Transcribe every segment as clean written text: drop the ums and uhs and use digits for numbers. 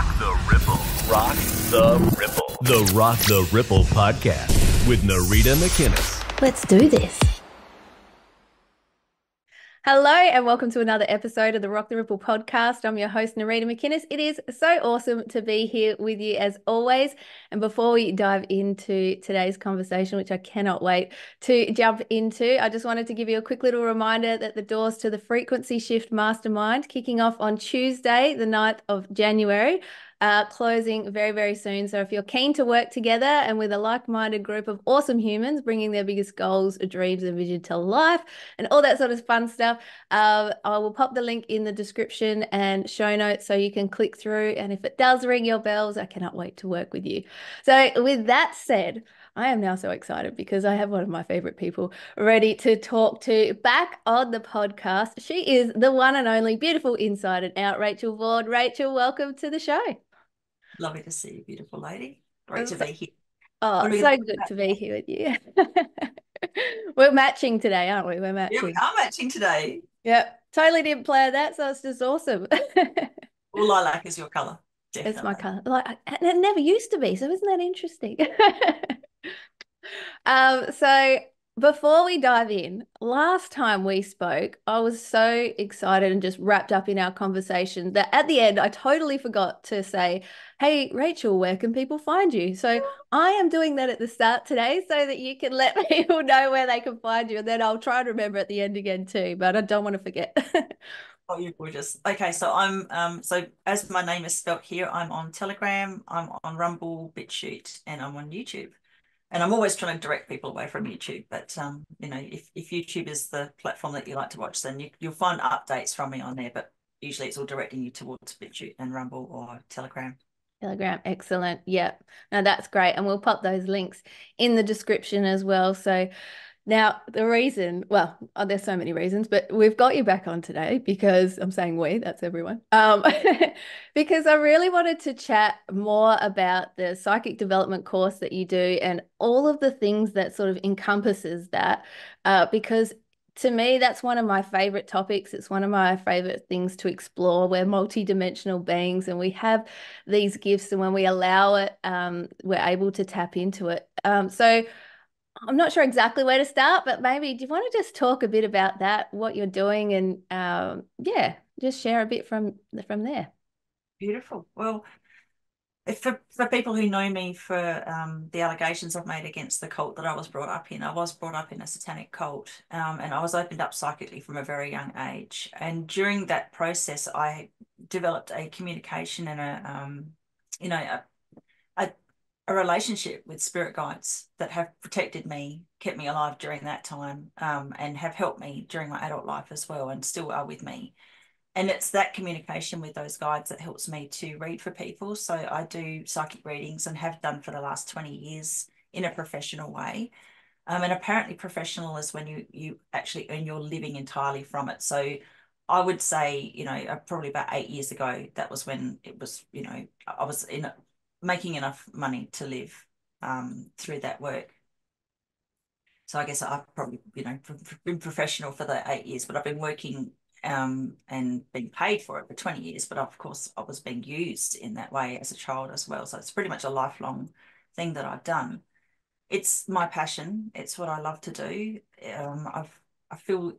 Rock the Ripple. Rock the Ripple. The Rock the Ripple podcast with Nereeda McInnes. Let's do this. Hello and welcome to another episode of the Rock the Ripple podcast. I'm your host, Nereeda McInnes. It is so awesome to be here with you as always. And before we dive into today's conversation, which I cannot wait to jump into, I just wanted to give you a quick little reminder that the doors to the Frequency Shift Mastermind, kicking off on Tuesday, the 9th of January, closing very, very soon. So if you're keen to work together and with a like-minded group of awesome humans bringing their biggest goals, dreams, and vision to life and all that sort of fun stuff, I will pop the link in the description and show notes so you can click through. And if it does ring your bells, I cannot wait to work with you. So with that said, I am now so excited because I have one of my favorite people ready to talk to back on the podcast. She is the one and only beautiful inside and out, Rachel Vaughan. Rachel, welcome to the show. Lovely to see you, beautiful lady. Great to be here. Oh, so good to be here with you. We're matching today, aren't we? We're matching. Yeah, we are matching today. Yep. Totally didn't plan that, so it's just awesome. Well, lilac is your colour. Definitely. It's my colour. Like, it never used to be, so isn't that interesting? So before we dive in, last time we spoke, I was so excited and just wrapped up in our conversation that at the end, I totally forgot to say, hey, Rachel, where can people find you? So I am doing that at the start today so that you can let people know where they can find you. And then I'll try to remember at the end again too, but I don't want to forget. Oh, you're gorgeous. Okay, so I'm so as my name is spelt here, I'm on Telegram, I'm on Rumble, BitChute, and I'm on YouTube. And I'm always trying to direct people away from YouTube. But, you know, if YouTube is the platform that you like to watch, then you'll find updates from me on there. But usually it's all directing you towards BitChute and Rumble or Telegram. Telegram, excellent. Yep. No, that's great. And we'll pop those links in the description as well. So now the reason, well, there's so many reasons, but we've got you back on today because I'm saying we, that's everyone. Because I really wanted to chat more about the psychic development course that you do and all of the things that sort of encompasses that, because to me, that's one of my favorite topics. It's one of my favorite things to explore. We're multidimensional beings and we have these gifts, and when we allow it, we're able to tap into it. So I'm not sure exactly where to start, but maybe do you want to just talk a bit about that, what you're doing, and yeah, just share a bit from there. Beautiful. Well, for people who know me for the allegations I've made against the cult that I was brought up in, I was brought up in a satanic cult, and I was opened up psychically from a very young age. And during that process, I developed a communication and a relationship with spirit guides that have protected me, kept me alive during that time, and have helped me during my adult life as well, and still are with me. And it's that communication with those guides that helps me to read for people. So I do psychic readings and have done for the last 20 years in a professional way. And apparently professional is when you actually earn your living entirely from it. So I would say, you know, probably about 8 years ago, that was when it was, you know, I was making enough money to live through that work. So I guess I've probably, you know, been professional for the 8 years, but I've been working and being paid for it for 20 years. But of course, I was being used in that way as a child as well. So it's pretty much a lifelong thing that I've done. It's my passion. It's what I love to do. I feel,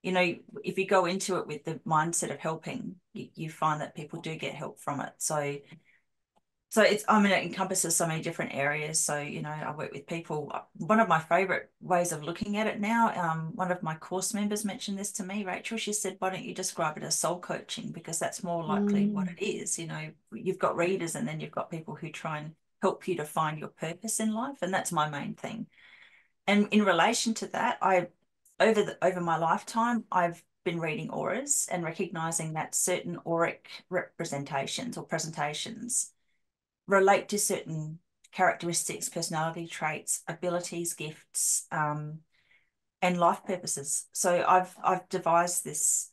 you know, if you go into it with the mindset of helping, you find that people do get help from it. So it's, I mean, it encompasses so many different areas. So, you know, I work with people. One of my favorite ways of looking at it now, one of my course members mentioned this to me, Rachel. She said, why don't you describe it as soul coaching? Because that's more likely what it is. You know, you've got readers and then you've got people who try and help you to find your purpose in life. And that's my main thing. And in relation to that, over my lifetime, I've been reading auras and recognizing that certain auric representations or presentations relate to certain characteristics, personality traits, abilities, gifts, and life purposes. So I've devised this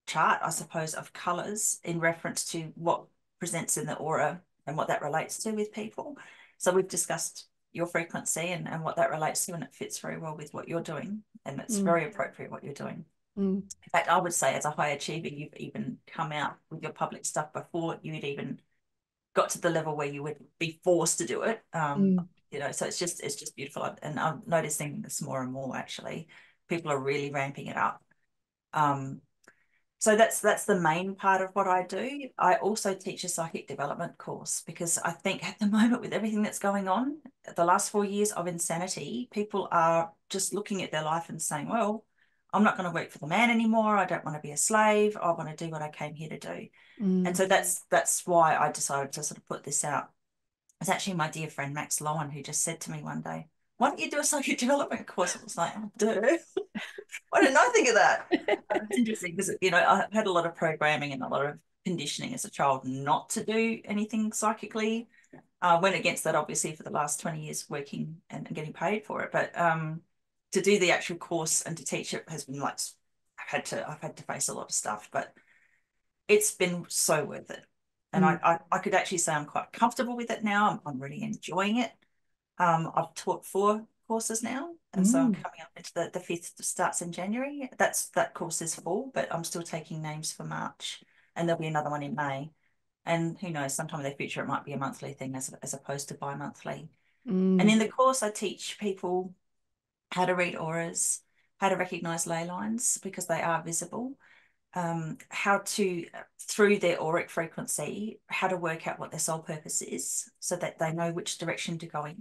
chart, I suppose, of colours in reference to what presents in the aura and what that relates to with people. So we've discussed your frequency and what that relates to, and it fits very well with what you're doing, and it's very appropriate what you're doing. Mm. In fact, I would say as a high achiever, you've even come out with your public stuff before you'd even got to the level where you would be forced to do it. You know, so it's just beautiful. And I'm noticing this more and more actually. People are really ramping it up. So that's the main part of what I do. I also teach a psychic development course because I think at the moment with everything that's going on, the last 4 years of insanity, people are just looking at their life and saying, well, I'm not going to work for the man anymore. I don't want to be a slave. I want to do what I came here to do. And so that's why I decided to sort of put this out. It's actually my dear friend Max Lowen who just said to me one day, why don't you do a psychic development course? I was like, oh, duh. Why didn't I think of that? It's interesting because, you know, I had a lot of programming and a lot of conditioning as a child not to do anything psychically. Went against that, obviously, for the last 20 years working and getting paid for it. But to do the actual course and to teach it has been like, I've had to face a lot of stuff, but it's been so worth it. And I could actually say I'm quite comfortable with it now. I'm really enjoying it. I've taught 4 courses now, and so I'm coming up into the fifth that starts in January. That course is full, but I'm still taking names for March, and there'll be another one in May. And who knows, sometime in the future it might be a monthly thing as opposed to bi-monthly. And in the course, I teach people how to read auras, how to recognize ley lines because they are visible, how to, through their auric frequency, how to work out what their soul purpose is so that they know which direction to go in.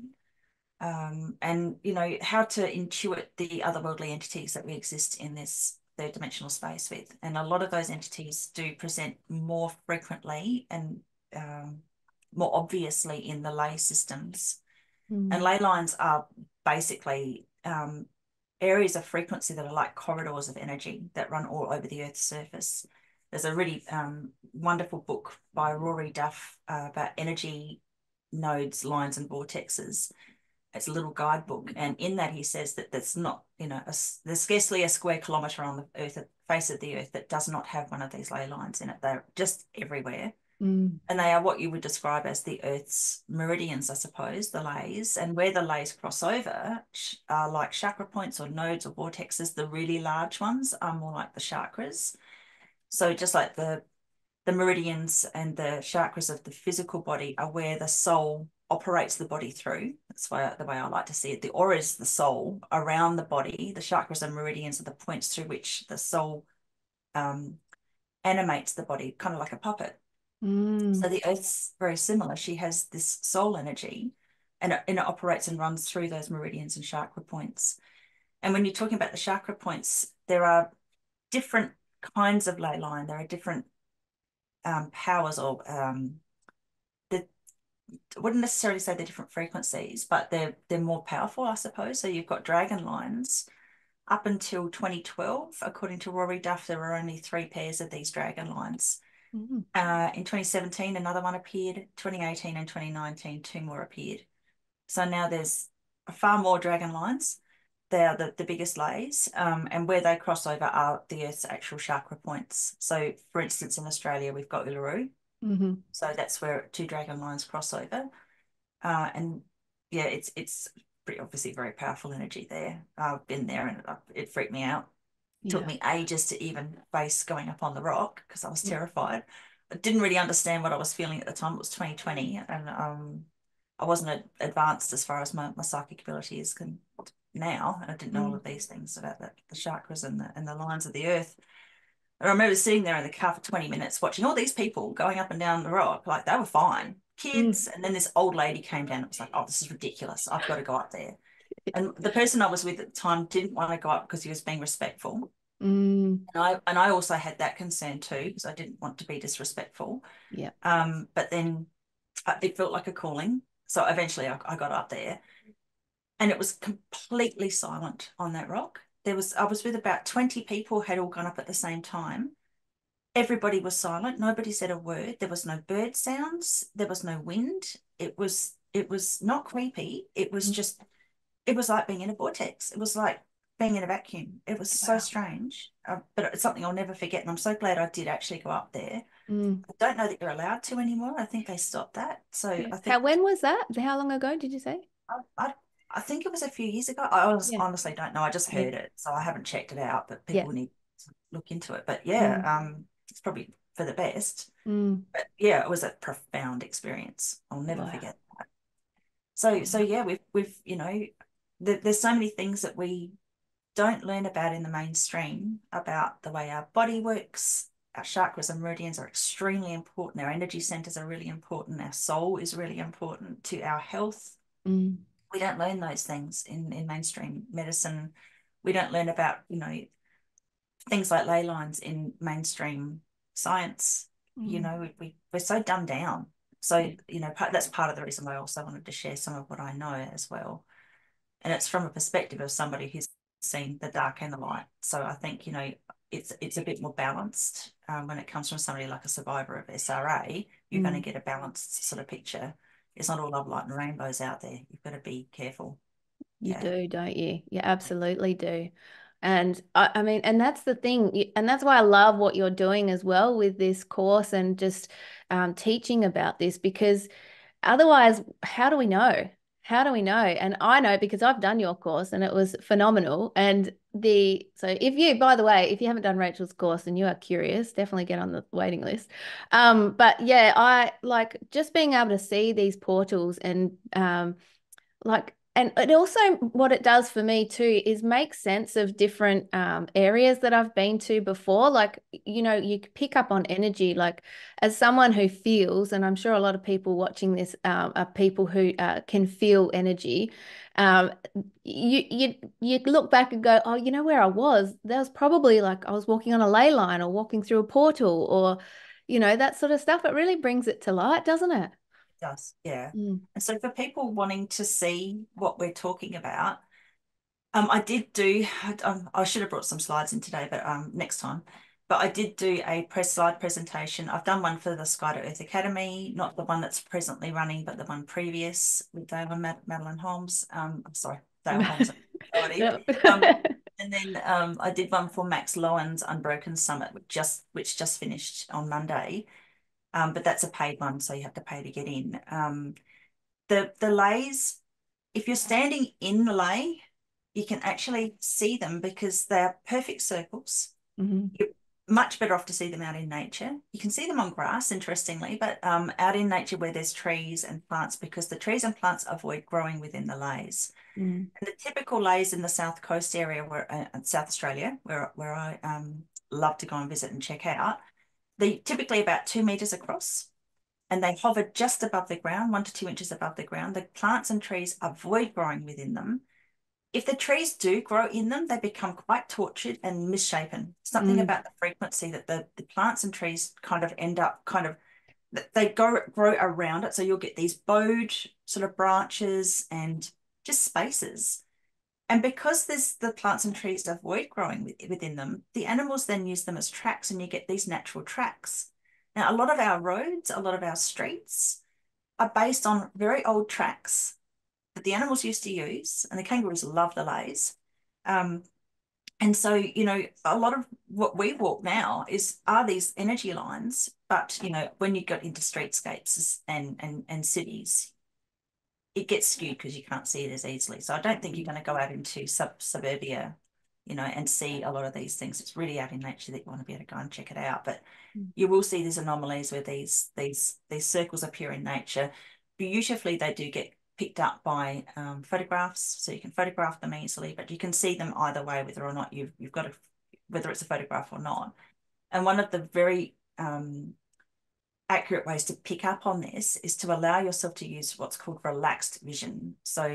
And, you know, how to intuit the otherworldly entities that we exist in this third dimensional space with. And a lot of those entities do present more frequently and more obviously in the ley systems. And ley lines are basically areas of frequency that are like corridors of energy that run all over the Earth's surface. There's a really wonderful book by Rory Duff about energy nodes, lines, and vortexes. It's a little guidebook, and in that he says that there's not, you know, there's scarcely a square kilometre on the Earth, face of the Earth, that does not have one of these ley lines in it. They're just everywhere. And they are what you would describe as the Earth's meridians, I suppose, the leys. And where the leys cross over are like chakra points or nodes or vortexes. The really large ones are more like the chakras. So just like the meridians and the chakras of the physical body are where the soul operates the body through. That's the way I like to see it. The aura is the soul around the body. The chakras and meridians are the points through which the soul animates the body, kind of like a puppet. So the Earth's very similar. She has this soul energy and it operates and runs through those meridians and chakra points. And when you're talking about the chakra points, there are different kinds of ley line. There are different powers or I wouldn't necessarily say they're different frequencies, but they're more powerful, I suppose. So you've got dragon lines. Up until 2012, according to Rory Duff, there were only 3 pairs of these dragon lines. In 2017, another one appeared. 2018 and 2019, 2 more appeared. So now there's far more dragon lines. They are the biggest leys, and where they cross over are the Earth's actual chakra points. So, for instance, in Australia, we've got Uluru. So that's where 2 dragon lines cross over. And yeah, it's pretty obviously very powerful energy there. I've been there and it freaked me out. It took me ages to even face going up on the rock because I was terrified. I didn't really understand what I was feeling at the time. It was 2020 and I wasn't advanced as far as my psychic ability is now. And I didn't know all of these things about the chakras and the lines of the earth. I remember sitting there in the car for 20 minutes watching all these people going up and down the rock, like they were fine, kids. And then this old lady came down and was like, oh, this is ridiculous. I've got to go up there. And the person I was with at the time didn't want to go up because he was being respectful. And I also had that concern too, because I didn't want to be disrespectful. But then it felt like a calling. So eventually I got up there and it was completely silent on that rock. I was with about 20 people had all gone up at the same time. Everybody was silent. Nobody said a word. There was no bird sounds. There was no wind. It was not creepy. It was just, it was like being in a vortex. It was like being in a vacuum. It was so strange, but it's something I'll never forget. And I'm so glad I did actually go up there. I don't know that you're allowed to anymore. I think they stopped that. So I think. When was that? How long ago did you say? I think it was a few years ago. I honestly don't know. I just heard it, so I haven't checked it out. But people need look into it. But yeah, it's probably for the best. But yeah, it was a profound experience. I'll never Wow. forget that. So yeah, we've there's so many things that we don't learn about in the mainstream about the way our body works. Our chakras and meridians are extremely important. Our energy centers are really important. Our soul is really important to our health. We don't learn those things in mainstream medicine. We don't learn about, things like ley lines in mainstream science. We're so dumbed down. So, that's part of the reason why I also wanted to share some of what I know as well. And it's from a perspective of somebody who's seen the dark and the light. So I think, it's a bit more balanced when it comes from somebody like a survivor of SRA. You're going to get a balanced sort of picture. It's not all love, light, and rainbows out there. You've got to be careful. You do, don't you? You absolutely do. And I mean, and that's the thing. And that's why I love what you're doing as well with this course and just teaching about this, because otherwise, how do we know? How do we know? And I know because I've done your course and it was phenomenal. And so if you, by the way, if you haven't done Rachel's course and you are curious, definitely get on the waiting list. But yeah, I like just being able to see these portals and and it also, what it does for me too is make sense of different areas that I've been to before. Like, you pick up on energy, like as someone who feels, and I'm sure a lot of people watching this are people who can feel energy. Um, you look back and go, oh, you know where I was? That was probably like I was walking on a ley line or walking through a portal or, that sort of stuff. It really brings it to light, doesn't it? Does, yeah. And so for people wanting to see what we're talking about, I did do, I should have brought some slides in today, but next time. But I did do a slide presentation. I've done one for the Sky to Earth Academy, not the one that's presently running, but the one previous with Dale and Madeline Holmes. I'm sorry, Dale Holmes. And then I did one for Max Lowen's Unbroken Summit, which just finished on Monday. But that's a paid one, so you have to pay to get in. The lays, if you're standing in the lay, you can actually see them because they're perfect circles. You're much better off to see them out in nature. You can see them on grass, interestingly, but out in nature where there's trees and plants, because the trees and plants avoid growing within the lays. And the typical lays in the South Coast area, South Australia, where I love to go and visit and check out, they're typically about 2 meters across and they hover just above the ground, 1 to 2 inches above the ground. The plants and trees avoid growing within them. If the trees do grow in them, they become quite tortured and misshapen. Something about the frequency that the plants and trees kind of end up they grow around it. So you'll get these bowed sort of branches and just spaces. And because the plants and trees avoid growing within them, the animals then use them as tracks and you get these natural tracks. Now, a lot of our roads, a lot of our streets are based on very old tracks that the animals used to use, and the kangaroos love the lays. And so, a lot of what we walk now are these energy lines, but, when you got into streetscapes and cities, it gets skewed because you can't see it as easily. So I don't think you're going to go out into suburbia, and see a lot of these things. It's really out in nature that you want to be able to go and check it out. But you will see these anomalies where these circles appear in nature. Beautifully, they do get picked up by photographs, so you can photograph them easily, but you can see them either way, whether or not you've got whether it's a photograph or not. And one of the very accurate ways to pick up on this is to allow yourself to use what's called relaxed vision. So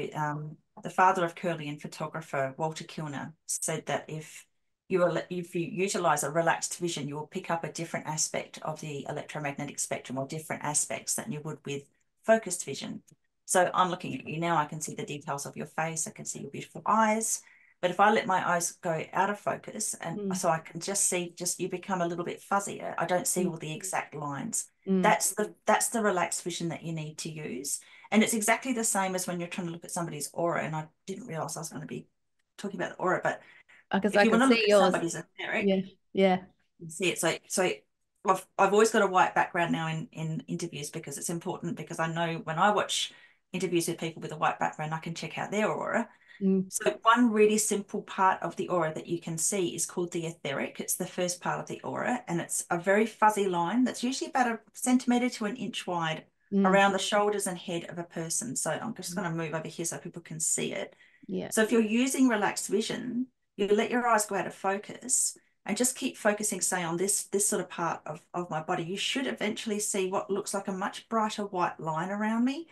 the father of Curlian photographer, Walter Kilner, said that if you utilize a relaxed vision, you will pick up a different aspect of the electromagnetic spectrum or different aspects than you would with focused vision. So I'm looking at you now, I can see the details of your face, I can see your beautiful eyes. But if I let my eyes go out of focus, and so I can just see, you become a little bit fuzzier. I don't see all the exact lines. That's the relaxed vision that you need to use. And it's exactly the same as when you're trying to look at somebody's aura. And I didn't realize I was going to be talking about the aura, but if you want to look at somebody's etheric, yeah, you can see it. So I've always got a white background now in interviews because it's important, because I know when I watch interviews with people with a white background, I can check out their aura. So one really simple part of the aura that you can see is called the etheric. It's the first part of the aura, and it's a very fuzzy line that's usually about a centimetre to an inch wide around the shoulders and head of a person. So I'm just going to move over here so people can see it. Yeah. So if you're using relaxed vision, you let your eyes go out of focus and just keep focusing, say, on this sort of part of my body. You should eventually see what looks like a much brighter white line around me.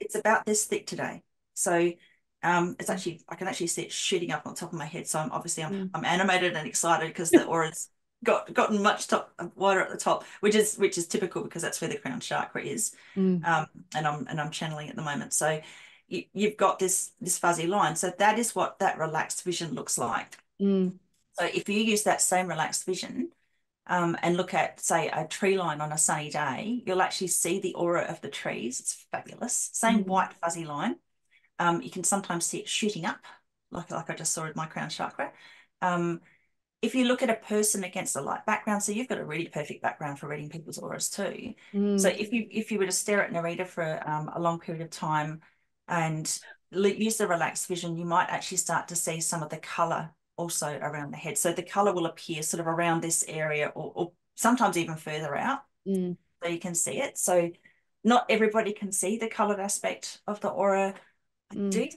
It's about this thick today. So it's actually, I can actually see it shooting up on top of my head. So I'm animated and excited because the aura's gotten much wider at the top, which is typical because that's where the crown chakra is. And I'm channeling at the moment. So you've got this fuzzy line. So that is what that relaxed vision looks like. So if you use that same relaxed vision and look at, say, a tree line on a sunny day, you'll actually see the aura of the trees. It's fabulous. Same white fuzzy line. You can sometimes see it shooting up, like I just saw in my crown chakra. If you look at a person against a light background, so you've got a really perfect background for reading people's auras too. So if you were to stare at Nereeda for a long period of time and use the relaxed vision, you might actually start to see some of the color also around the head. So the color will appear sort of around this area or sometimes even further out. So you can see it. So not everybody can see the colored aspect of the aura. I do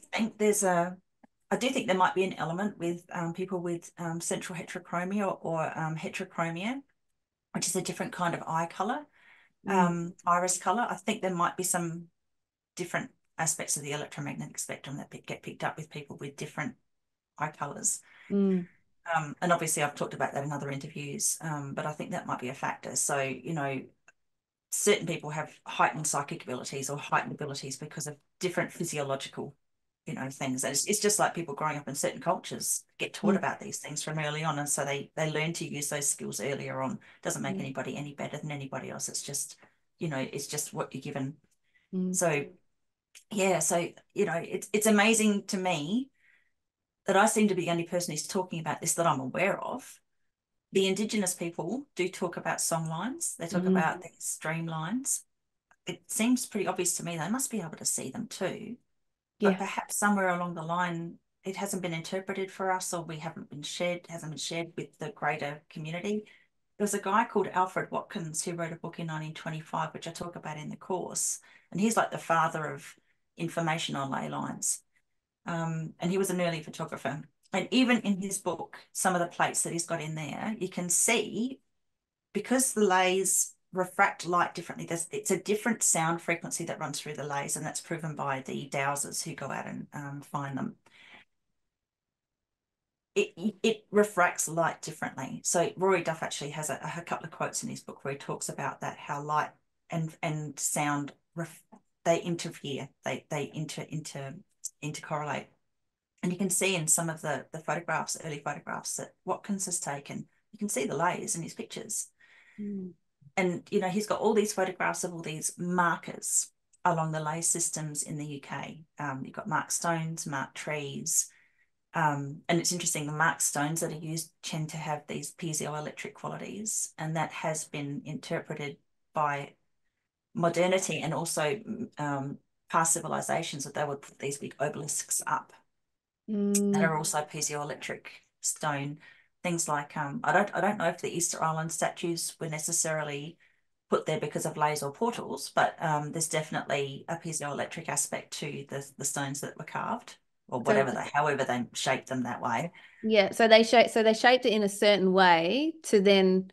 think there might be an element with people with central heterochromia or heterochromia, which is a different kind of eye color, iris color. I think there might be some different aspects of the electromagnetic spectrum that get picked up with people with different eye colors. And obviously I've talked about that in other interviews, but I think that might be a factor. So, certain people have heightened psychic abilities or heightened abilities because of different physiological things. And it's just like people growing up in certain cultures get taught about these things from early on, and so they learn to use those skills earlier on. Doesn't make anybody any better than anybody else. It's just it's just what you're given. So yeah, so it's amazing to me that I seem to be the only person who's talking about this that I'm aware of. The Indigenous people do talk about song lines. They talk about these dream lines. It seems pretty obvious to me they must be able to see them too. But perhaps somewhere along the line, it hasn't been interpreted for us, or hasn't been shared with the greater community. There's a guy called Alfred Watkins who wrote a book in 1925, which I talk about in the course. And he's like the father of information on ley lines. And he was an early photographer. And even in his book, some of the plates that he's got in there, you can see, because the leys refract light differently, it's a different sound frequency that runs through the leys, and that's proven by the dowsers who go out and find them. It refracts light differently. So Rory Duff actually has a couple of quotes in his book where he talks about that, how light and sound they interfere, they intercorrelate. And you can see in some of the photographs, early photographs that Watkins has taken, you can see the layers in his pictures. And he's got all these photographs of all these markers along the ley systems in the UK. You've got marked stones, marked trees. And it's interesting, the marked stones that are used tend to have these piezoelectric qualities, and that has been interpreted by modernity and also past civilizations, that they would put these big obelisks up that are also piezoelectric stone. Things like I don't know if the Easter Island statues were necessarily put there because of leys or portals, but there's definitely a piezoelectric aspect to the stones that were carved, or whatever however they shaped them that way. Yeah, so they shaped it in a certain way to then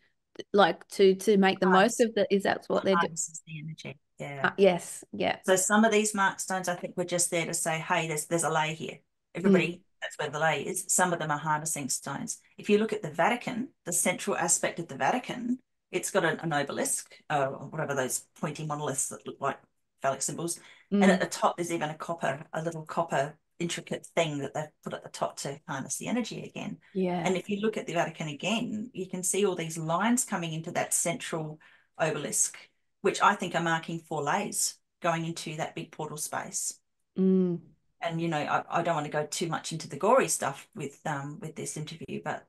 to make the most of is that what they're doing? The energy. Yeah. Yes. Yeah. So some of these marked stones, I think, were just there to say, hey, there's a ley here. Everybody, that's where the ley is. Some of them are harnessing stones. If you look at the Vatican, the central aspect of the Vatican, it's got an obelisk, or whatever those pointy monoliths that look like phallic symbols. And at the top, there's even a little copper intricate thing that they've put at the top to harness the energy again. Yeah. And if you look at the Vatican again, you can see all these lines coming into that central obelisk, which I think are marking 4 leys going into that big portal space. And I don't want to go too much into the gory stuff with this interview, but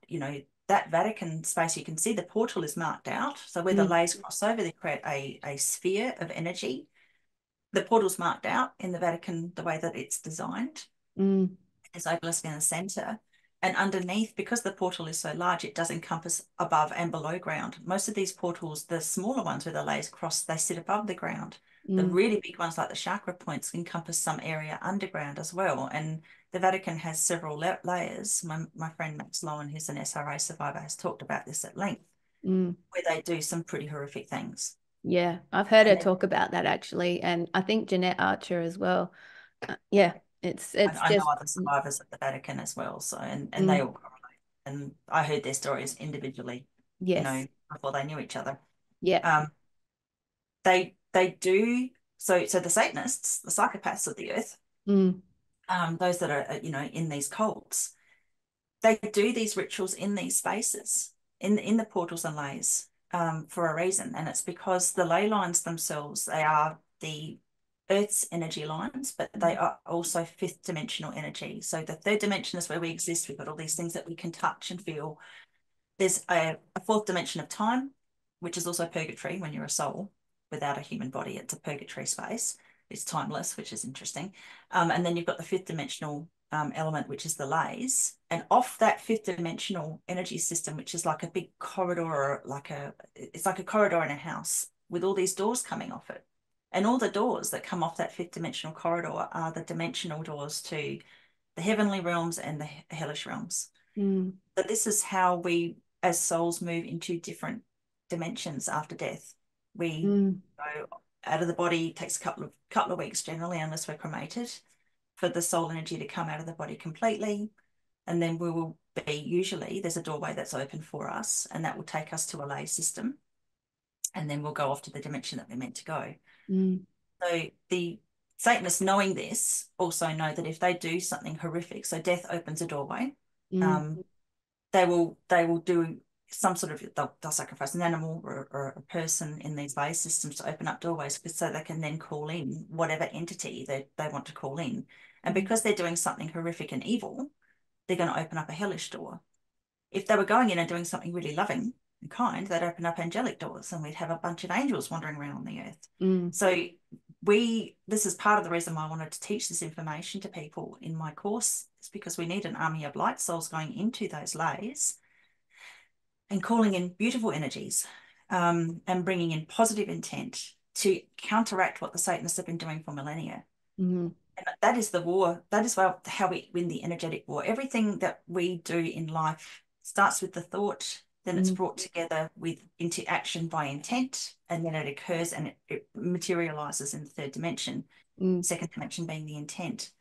that Vatican space, you can see the portal is marked out. So where the leys cross over, they create a sphere of energy. The portal's marked out in the Vatican the way that it's designed. There's obelisk in the center. And underneath, because the portal is so large, it does encompass above and below ground. Most of these portals, the smaller ones where the lays cross, they sit above the ground. The really big ones, like the chakra points, encompass some area underground as well. And the Vatican has several layers. My friend Max Lowen, who's an SRA survivor, has talked about this at length, where they do some pretty horrific things. Yeah, I've heard her And talk about that actually, and I think Jeanette Archer as well. Yeah, it's I know just other survivors at the Vatican as well. So, and they mm, all correlate. And I heard their stories individually, yes, before they knew each other. yeah, Um, they do so the Satanists, the psychopaths of the earth, mm, those that are in these cults, they do these rituals in these spaces, in the portals and lays, for a reason, and it's because the ley lines themselves, they are the Earth's energy lines, but they are also fifth dimensional energy. So the third dimension is where we exist. We've got all these things that we can touch and feel. There's a fourth dimension of time, which is also purgatory when you're a soul without a human body. It's a purgatory space. It's timeless, which is interesting. And then you've got the fifth dimensional element, which is the lays. And off that fifth dimensional energy system, which is like a big corridor, or it's like a corridor in a house with all these doors coming off it. And all the doors that come off that fifth dimensional corridor are the dimensional doors to the heavenly realms and the hellish realms. mm, So this is how we, as souls, move into different dimensions after death. We mm, go out of the body. It takes a couple of weeks generally, unless we're cremated, for the soul energy to come out of the body completely. And then we will be, usually there's a doorway that's open for us, and that will take us to a lay system. And then we'll go off to the dimension that we're meant to go. mm, So the Satanists, knowing this, also know that if they do something horrific, so death opens a doorway, mm, they will do some sort of, they'll sacrifice an animal or a person in these lay systems to open up doorways, so they can then call in whatever entity they want to call in. And because they're doing something horrific and evil, they're going to open up a hellish door. If they were going in and doing something really loving and kind, they'd open up angelic doors, and we'd have a bunch of angels wandering around on the earth. mm, So this is part of the reason why I wanted to teach this information to people in my course. It's because we need an army of light souls going into those lays and calling in beautiful energies, and bringing in positive intent to counteract what the Satanists have been doing for millennia. mm, And that is the war. That is how we win the energetic war. Everything that we do in life starts with the thought, then it's brought together into action by intent, and then it occurs and it materializes in the third dimension, mm, second dimension being the intent.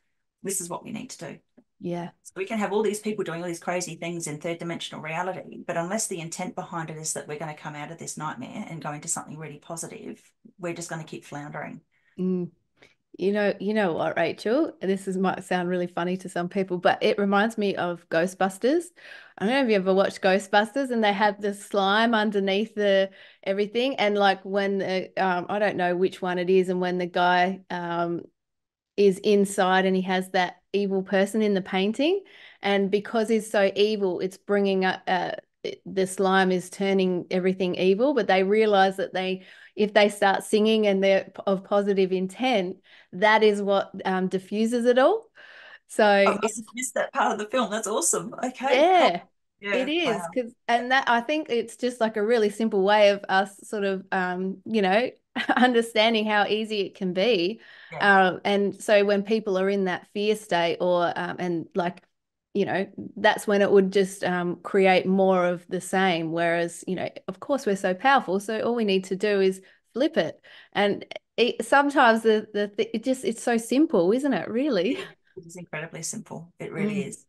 This is what we need to do. yeah. So we can have all these people doing all these crazy things in third dimensional reality, but unless the intent behind it is that we're going to come out of this nightmare and go into something really positive, we're just going to keep floundering. Mm. You know what, Rachel? Might sound really funny to some people, but it reminds me of Ghostbusters. I don't know if you ever watched Ghostbusters, and they have the slime underneath the everything, and like when I don't know which one it is, and when the guy is inside and he has that evil person in the painting, and because he's so evil, it's bringing up the slime is turning everything evil, but they realize that if they start singing and they're of positive intent, that is what diffuses it all. So I must have missed that part of the film. That's awesome. Okay, cool. yeah, it Yeah, is, wow. and that I think it's just like a really simple way of us sort of understanding how easy it can be. Yeah, And so when people are in that fear state, or and like, that's when it would just create more of the same. Whereas, of course we're so powerful, so all we need to do is flip it. And sometimes it's so simple, isn't it, really? it is incredibly simple. It really Mm, is.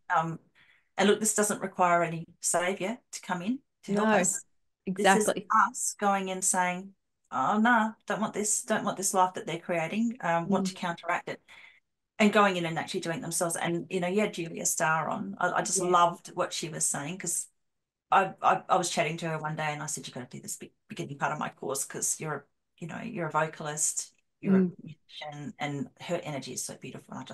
And look, this doesn't require any savior to come in to help no, us. This is exactly. us going in saying, "Oh no, don't want this life that they're creating. Want to Mm, counteract it." And going in and actually doing it themselves. And you had Julia Starr on. I just yeah. loved what she was saying, because I was chatting to her one day, and I said, "You've got to do this beginning part of my course, because you're a vocalist, you're a Mm, musician, and her energy is so beautiful." And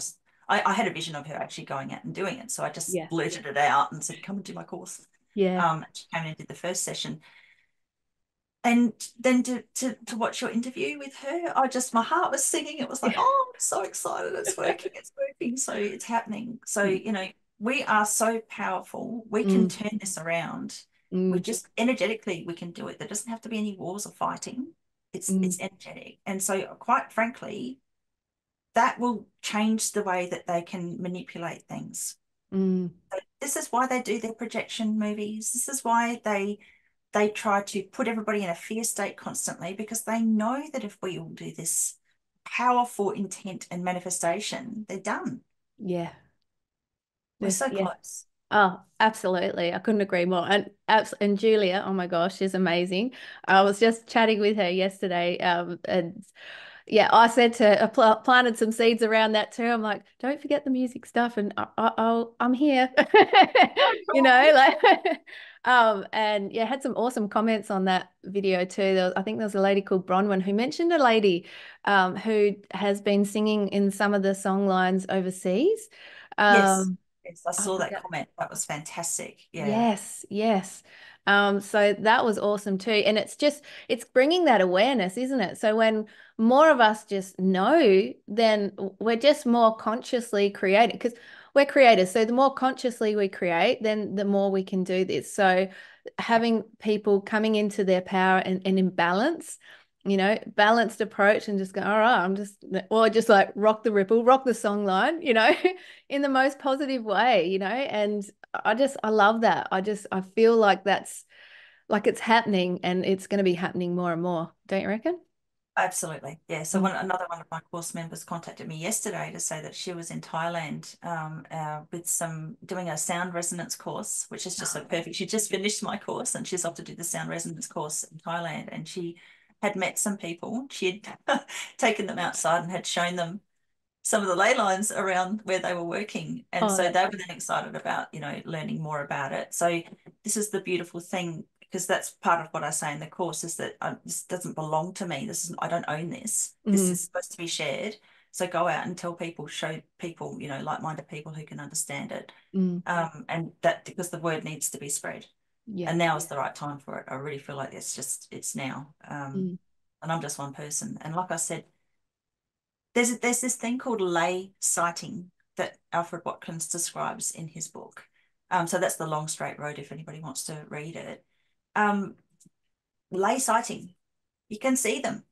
I had a vision of her actually going out and doing it, so I just yeah. blurted it out and said, "Come and do my course." Yeah. She came in and did the first session, And then to watch your interview with her, my heart was singing. It was like, oh, I'm so excited. It's working. It's working. So it's happening. So, we are so powerful. We can turn this around. We just energetically, we can do it. There doesn't have to be any wars or fighting. It's energetic. And so quite frankly, that will change the way that they can manipulate things. This is why they do their projection movies. This is why they try to put everybody in a fear state constantly, because they know that if we all do this powerful intent and manifestation, they're done. Yeah. We're so Yeah. close. Oh, absolutely. I couldn't agree more. And Julia, oh my gosh, she's amazing. I was just chatting with her yesterday, and yeah, I said to planted some seeds around that too. I'm like, don't forget the music stuff, and I'm here, like, and yeah, had some awesome comments on that video too. I think there was a lady called Bronwyn who mentioned a lady, who has been singing in some of the song lines overseas. Yes. Um, Yes, I I saw that forget. comment. That was fantastic. Yeah. Yes, yes. So that was awesome too. And it's bringing that awareness, isn't it? So when more of us just know, then we're just more consciously creating, because we're creators. So the more consciously we create, then the more we can do this. So having people coming into their power and in balance, balanced approach, and just go, all right, or just like rock the ripple, rock the song line, in the most positive way, and I love that. I feel like that's like it's happening, and it's going to be happening more and more. Don't you reckon? Absolutely. Yeah. So Mm. another one of my course members contacted me yesterday to say that she was in Thailand with doing a sound resonance course, which is just so perfect. She just finished my course and she's off to do the sound resonance course in Thailand. And she had met some people. She had taken them outside and had shown them some of the ley lines around where they were working. And Oh, so that's they were then excited about, learning more about it. So this is the beautiful thing, because that's part of what I say in the course, is that this doesn't belong to me. I don't own this. This mm, is supposed to be shared. So go out and tell people, show people, like-minded people who can understand it. mm, And that, because the word needs to be spread. yeah. And now is the right time for it. I really feel like it's now. Mm. And I'm just one person. And like I said, there's this thing called lay sighting that Alfred Watkins describes in his book. So that's the long straight road if anybody wants to read it. Um, Lay sighting, you can see them.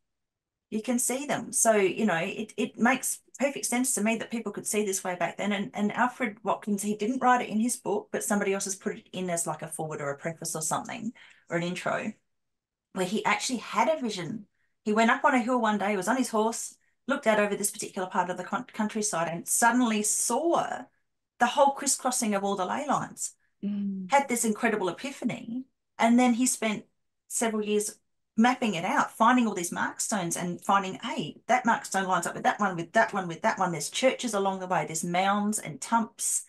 You can see them. So, it makes perfect sense to me that people could see this way back then. And Alfred Watkins, he didn't write it in his book, but somebody else has put it in as like a forward or a preface or something, or an intro, where he actually had a vision. He went up on a hill one day, he was on his horse, looked out over this particular part of the countryside, and suddenly saw the whole crisscrossing of all the ley lines. Mm. Had this incredible epiphany. And then he spent several years mapping it out, finding all these mark stones and finding, hey, that mark stone lines up with that one, with that one, with that one. There's churches along the way, there's mounds and tumps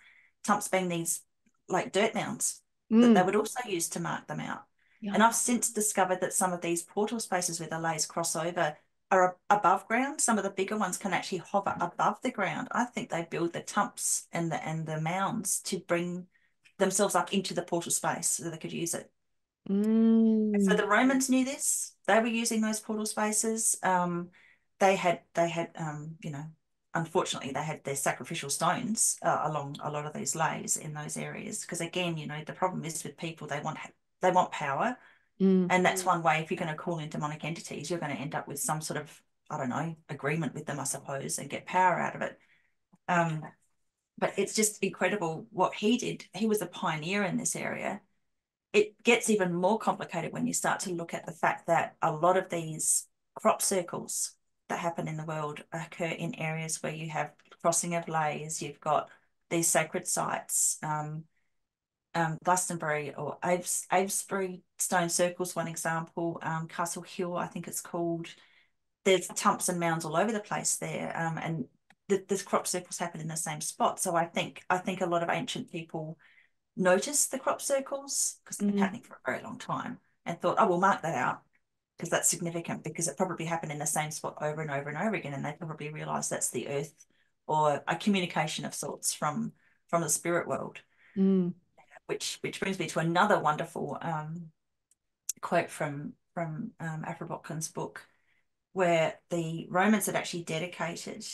being these like dirt mounds that they Mm. would also use to mark them out. Yeah. And I've since discovered that some of these portal spaces where the lays cross over are above ground. Some of the bigger ones can actually hover above the ground. I think they build the tumps and the mounds to bring themselves up into the portal space so they could use it. So Mm. the Romans knew this. They were using those portal spaces. They had, unfortunately, they had their sacrificial stones along a lot of these lays in those areas. Because again, the problem is with people, they want power, Mm. and that's one way. If you're going to call in demonic entities, you're going to end up with some sort of, I don't know, agreement with them, I suppose, and get power out of it. But it's just incredible what he did. He was a pioneer in this area. It gets even more complicated when you start to look at the fact that a lot of these crop circles that happen in the world occur in areas where you have crossing of lays, you've got these sacred sites. Glastonbury or Avesbury stone circles, one example. Castle Hill, I think it's called. There's tumps and mounds all over the place there, and the crop circles happen in the same spot. So I think a lot of ancient people noticed the crop circles because they've been Mm. happening for a very long time and thought, oh, we'll mark that out because that's significant, because it probably happened in the same spot over and over and over again, and they probably realized that's the earth or a communication of sorts from the spirit world. Mm. Which brings me to another wonderful quote from from Afra Botkin's book, where the Romans had actually dedicated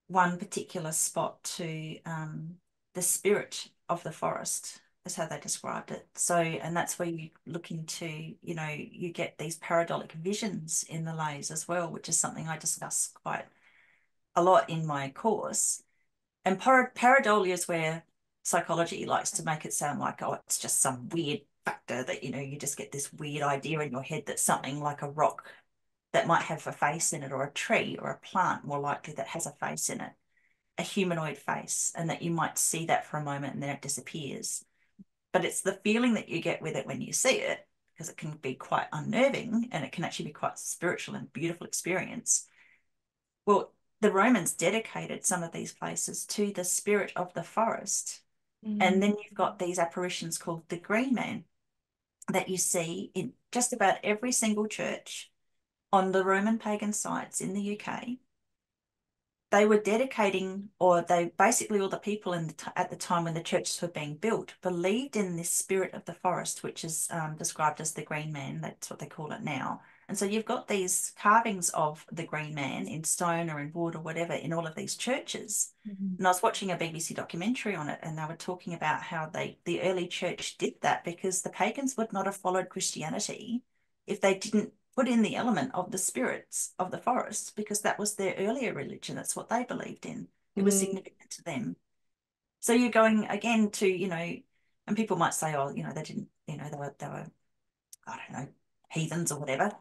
one particular spot to the spirit of the forest, is how they described it. So, and that's where you look into, you get these paradolic visions in the lays as well, which is something I discuss quite a lot in my course. And pareidolia is where psychology likes to make it sound like, oh, it's just some weird factor that, you just get this weird idea in your head that something like a rock that might have a face in it, or a tree or a plant, more likely, that has a face in it, a humanoid face, and that you might see that for a moment and then it disappears. But it's the feeling that you get with it when you see it, because it can be quite unnerving and it can actually be quite spiritual and beautiful experience. Well, the Romans dedicated some of these places to the spirit of the forest. And then you've got these apparitions called the Green Man that you see in just about every single church on the Roman pagan sites in the UK. They were dedicating, or they basically, all the people at the time when the churches were being built believed in this spirit of the forest, which is described as the Green Man. That's what they call it now. And so you've got these carvings of the Green Man in stone or in wood or whatever in all of these churches. And I was watching a BBC documentary on it, and they were talking about how the early church did that because the pagans would not have followed Christianity if they didn't put in the element of the spirits of the forest, because that was their earlier religion. That's what they believed in. It was significant to them. So you're going again to, and people might say, oh, they didn't, they were, I don't know, heathens or whatever.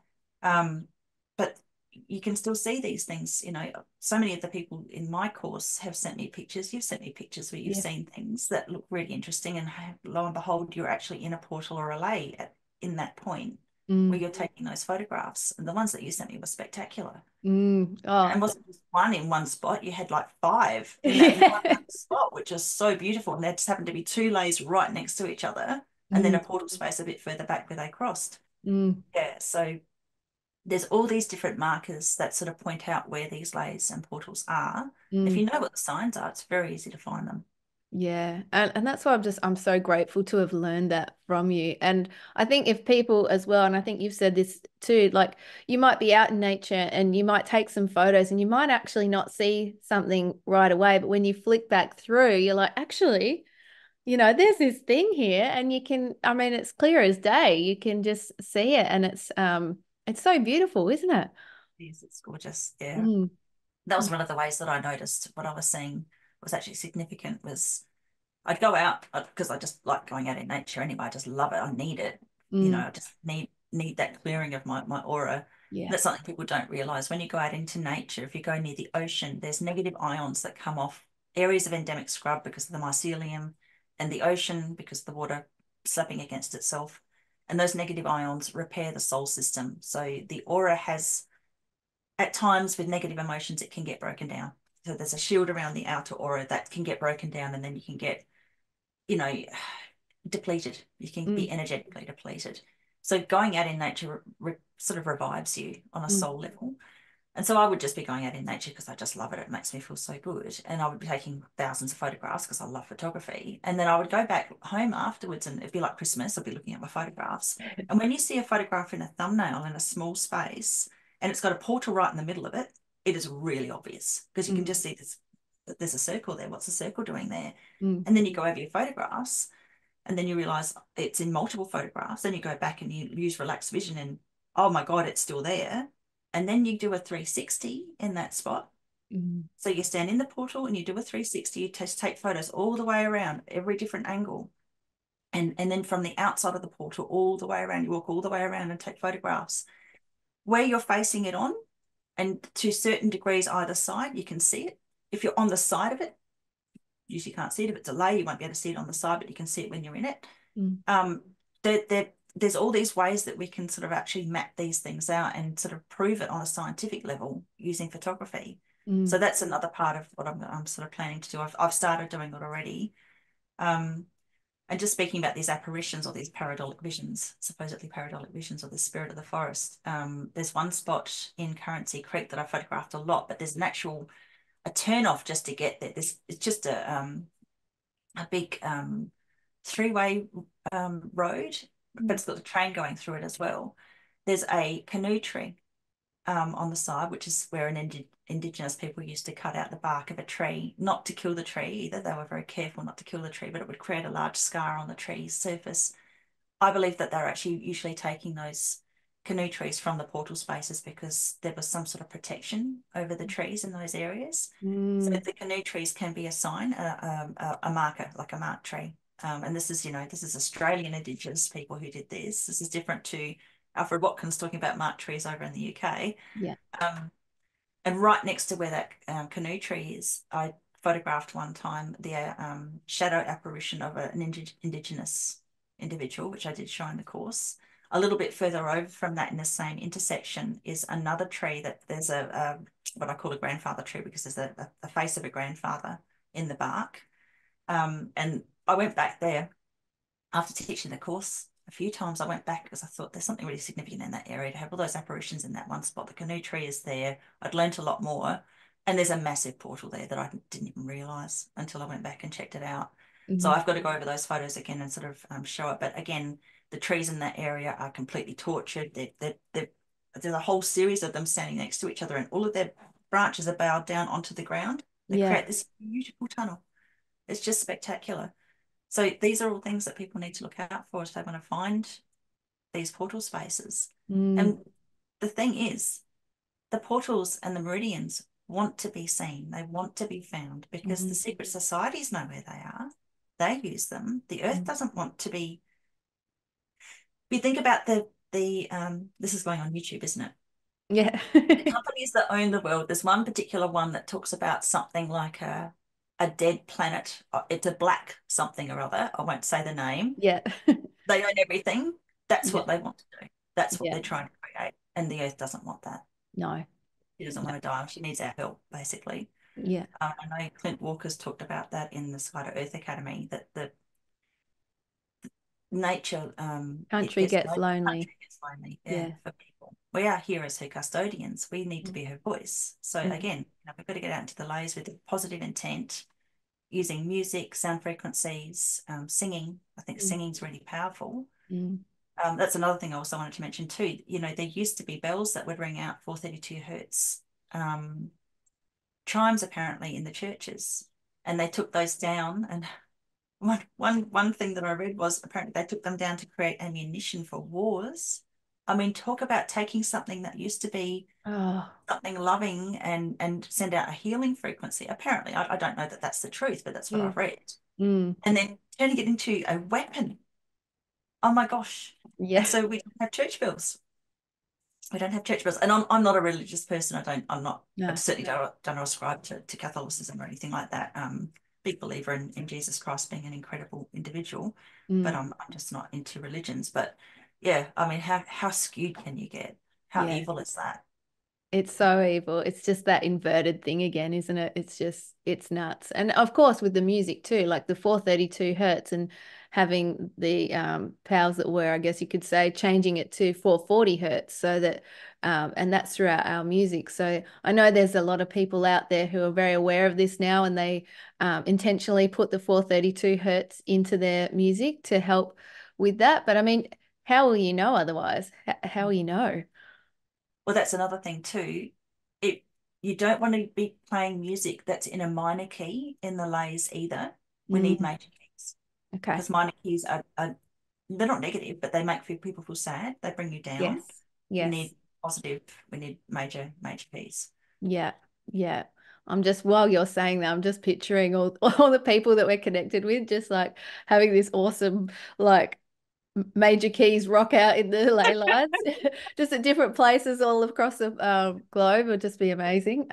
But you can still see these things, so many of the people in my course have sent me pictures. You've sent me pictures where you've seen things that look really interesting, and lo and behold, you're actually in a portal or a lay in that point where you're taking those photographs. And the ones that you sent me were spectacular. Oh. And it wasn't just one in one spot. You had like 5 in that one spot, which is so beautiful. And there just happened to be 2 lays right next to each other, and then a portal space a bit further back where they crossed. Yeah, so there's all these different markers that sort of point out where these lays and portals are. If you know what the signs are, it's very easy to find them. Yeah. And that's why I'm so grateful to have learned that from you. And I think if people as well, and I think you've said this too, like you might be out in nature and you might take some photos and you might actually not see something right away. But when you flick back through, you're like, actually, there's this thing here, and you can, I mean, it's clear as day. You can just see it, and it's so beautiful, isn't it? Yes, it's gorgeous. Yeah. That was one of the ways that I noticed what I was seeing was actually significant. Was I'd go out because I just like going out in nature anyway. I just love it. I need it. I just need that clearing of my aura. Yeah. That's something people don't realize. When you go out into nature, if you go near the ocean, there's negative ions that come off areas of endemic scrub because of the mycelium, and the ocean because of the water slapping against itself. And those negative ions repair the soul system. So the aura has, at times with negative emotions, it can get broken down. So there's a shield around the outer aura that can get broken down, and then you can get, depleted. You can be energetically depleted. So going out in nature sort of revives you on a soul level. And so I would just be going out in nature because I just love it. It makes me feel so good. And I would be taking thousands of photographs because I love photography. And then I would go back home afterwards, and it'd be like Christmas. I'd be looking at my photographs. And when you see a photograph in a thumbnail in a small space and it's got a portal right in the middle of it, it is really obvious because you can just see this. There's a circle there. What's the circle doing there? And then you go over your photographs, and then you realize it's in multiple photographs. Then you go back and you use relaxed vision, and oh my God, it's still there. And then you do a 360 in that spot. So you stand in the portal and you do a 360. You take photos all the way around, every different angle. And then from the outside of the portal all the way around, you walk all the way around and take photographs. Where you're facing it on, and to certain degrees either side, you can see it. If you're on the side of it, usually can't see it. If it's a lay, you won't be able to see it on the side, but you can see it when you're in it. There's all these ways that we can sort of actually map these things out and sort of prove it on a scientific level using photography. So that's another part of what I'm sort of planning to do. I've started doing it already. And just speaking about these apparitions or these paradolic visions, supposedly paradolic visions of the spirit of the forest. There's one spot in Currency Creek that I photographed a lot, but there's a turn off just to get there. It's just a big 3-way road, but it's got the train going through it as well. there's a canoe tree on the side, which is where Indigenous people used to cut out the bark of a tree, not to kill the tree either. They were very careful not to kill the tree, but it would create a large scar on the tree's surface. I believe that they're actually usually taking those canoe trees from the portal spaces because there was some sort of protection over the trees in those areas. So the canoe trees can be a sign, a marker, like a mark tree. And this is, this is Australian Indigenous people who did this. This is different to Alfred Watkins talking about mark trees over in the UK. Yeah. And right next to where that canoe tree is, I photographed one time the shadow apparition of an Indigenous individual, which I did show in the course. A little bit further over from that in the same intersection is another tree that there's a what I call a grandfather tree because there's a face of a grandfather in the bark. And I went back there after teaching the course a few times. I went back because I thought there's something really significant in that area to have all those apparitions in that one spot. The canoe tree is there. I'd learnt a lot more. And there's a massive portal there that I didn't even realise until I went back and checked it out. So I've got to go over those photos again and sort of show it. But again, the trees in that area are completely tortured. There's a whole series of them standing next to each other and all of their branches are bowed down onto the ground. They create this beautiful tunnel. It's just spectacular. So these are all things that people need to look out for if they want to find these portal spaces. And the thing is, the portals and the meridians want to be seen. They want to be found because the secret societies know where they are. They use them. The earth doesn't want to be. If you think about the this is going on YouTube, isn't it? Yeah. The companies that own the world, there's one particular one that talks about something like a dead planet. It's a black something or other. I won't say the name. Yeah. They own everything. That's what Yeah. they want to do. That's what Yeah. they're trying to create. And the earth doesn't want that. No. She doesn't want to die. She needs our help, basically. Yeah. I know Clint Walker's talked about that in the Sky to Earth Academy, that the nature it Country gets gets lonely. lonely. Country gets lonely, Yeah. for people. We are here as her custodians. We need to be her voice. So again, we've got to get out into the layers with a positive intent, using music, sound frequencies, singing. I think singing's really powerful. That's another thing I also wanted to mention too. There used to be bells that would ring out 432 hertz chimes apparently in the churches, and they took those down. And one thing that I read was apparently they took them down to create ammunition for wars. I mean, talk about taking something that used to be something loving and send out a healing frequency. Apparently, I don't know that that's the truth, but that's what I've read. And then turning it into a weapon. Oh my gosh. Yeah. And so we don't have church bells. We don't have church bells. And I'm not a religious person. I certainly don't ascribe to Catholicism or anything like that. Big believer in Jesus Christ being an incredible individual, but I'm just not into religions. But yeah, I mean, how skewed can you get? How evil is that? It's so evil. It's just that inverted thing again, isn't it? It's nuts. And of course with the music too, like the 432 hertz and having the powers that were, I guess you could say, changing it to 440 hertz so that and that's throughout our music. So I know there's a lot of people out there who are very aware of this now, and they intentionally put the 432 hertz into their music to help with that. But I mean, how will you know otherwise? How will you know? Well, that's another thing too. You don't want to be playing music that's in a minor key in the lays either. We need major keys. Okay. Because minor keys are they're not negative, but they make people feel sad. They bring you down. Yes. We Yes. need positive. We need major keys. Yeah. Yeah. While you're saying that, I'm just picturing all the people that we're connected with, just like having this awesome, like major keys rock out in the ley lines, just at different places all across the globe. Would just be amazing.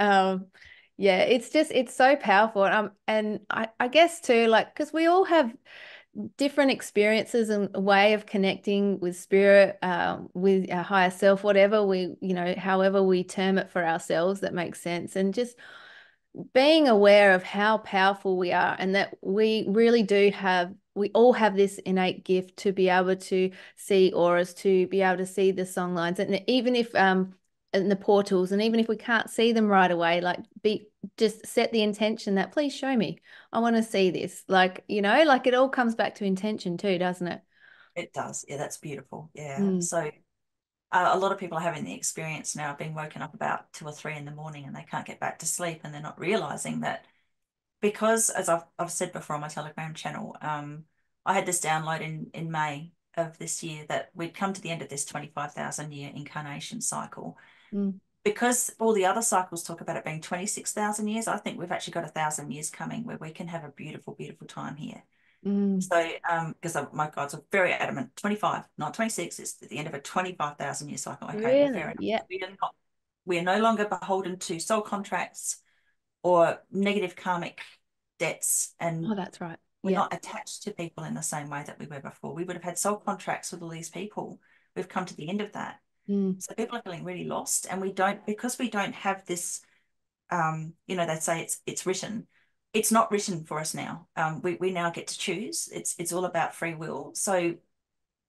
Yeah, it's so powerful. And I guess too, like, because we all have different experiences and a way of connecting with spirit, with our higher self, whatever however we term it for ourselves, that makes sense. And just being aware of how powerful we are, and that we all have this innate gift to be able to see auras, to be able to see the song lines. And even if in the portals, and even if we can't see them right away, like just set the intention that, please show me, I want to see this. Like it all comes back to intention too, doesn't it? It does. Yeah, that's beautiful. Yeah. So a lot of people are having the experience now of being woken up about 2 or 3 in the morning and they can't get back to sleep, and they're not realizing that, because, as I've said before on my Telegram channel, I had this download in May of this year that we'd come to the end of this 25,000 year incarnation cycle. Mm. Because all the other cycles talk about it being 26,000 years, I think we've actually got 1,000 years coming where we can have a beautiful, beautiful time here. Mm. So, because my guides are very adamant, 25, not 26, it's at the end of a 25,000 year cycle. Okay, well, fair Really? enough. Yeah. We are no longer beholden to soul contracts or negative karmic debts, and Oh, that's right. we're Yeah. not attached to people in the same way that we were before. We would have had soul contracts with all these people. We've come to the end of that. Mm. So people are feeling really lost, and because we don't have this, they say it's written. It's not written for us now. We now get to choose. It's all about free will. So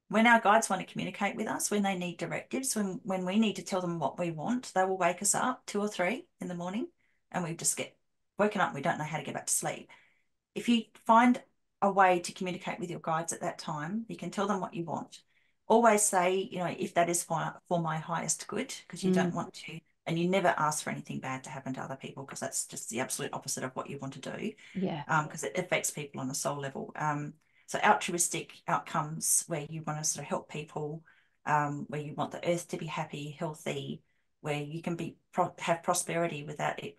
when our guides want to communicate with us, when they need directives, when we need to tell them what we want, they will wake us up 2 or 3 in the morning, and we just get woken up and we don't know how to get back to sleep. If you find a way to communicate with your guides at that time, you can tell them what you want. Always say, if that is for my highest good, because you don't want to, and you never ask for anything bad to happen to other people, because that's just the absolute opposite of what you want to do. Yeah. Because it affects people on a soul level. So altruistic outcomes where you want to sort of help people, where you want the earth to be happy, healthy, where you can have prosperity without it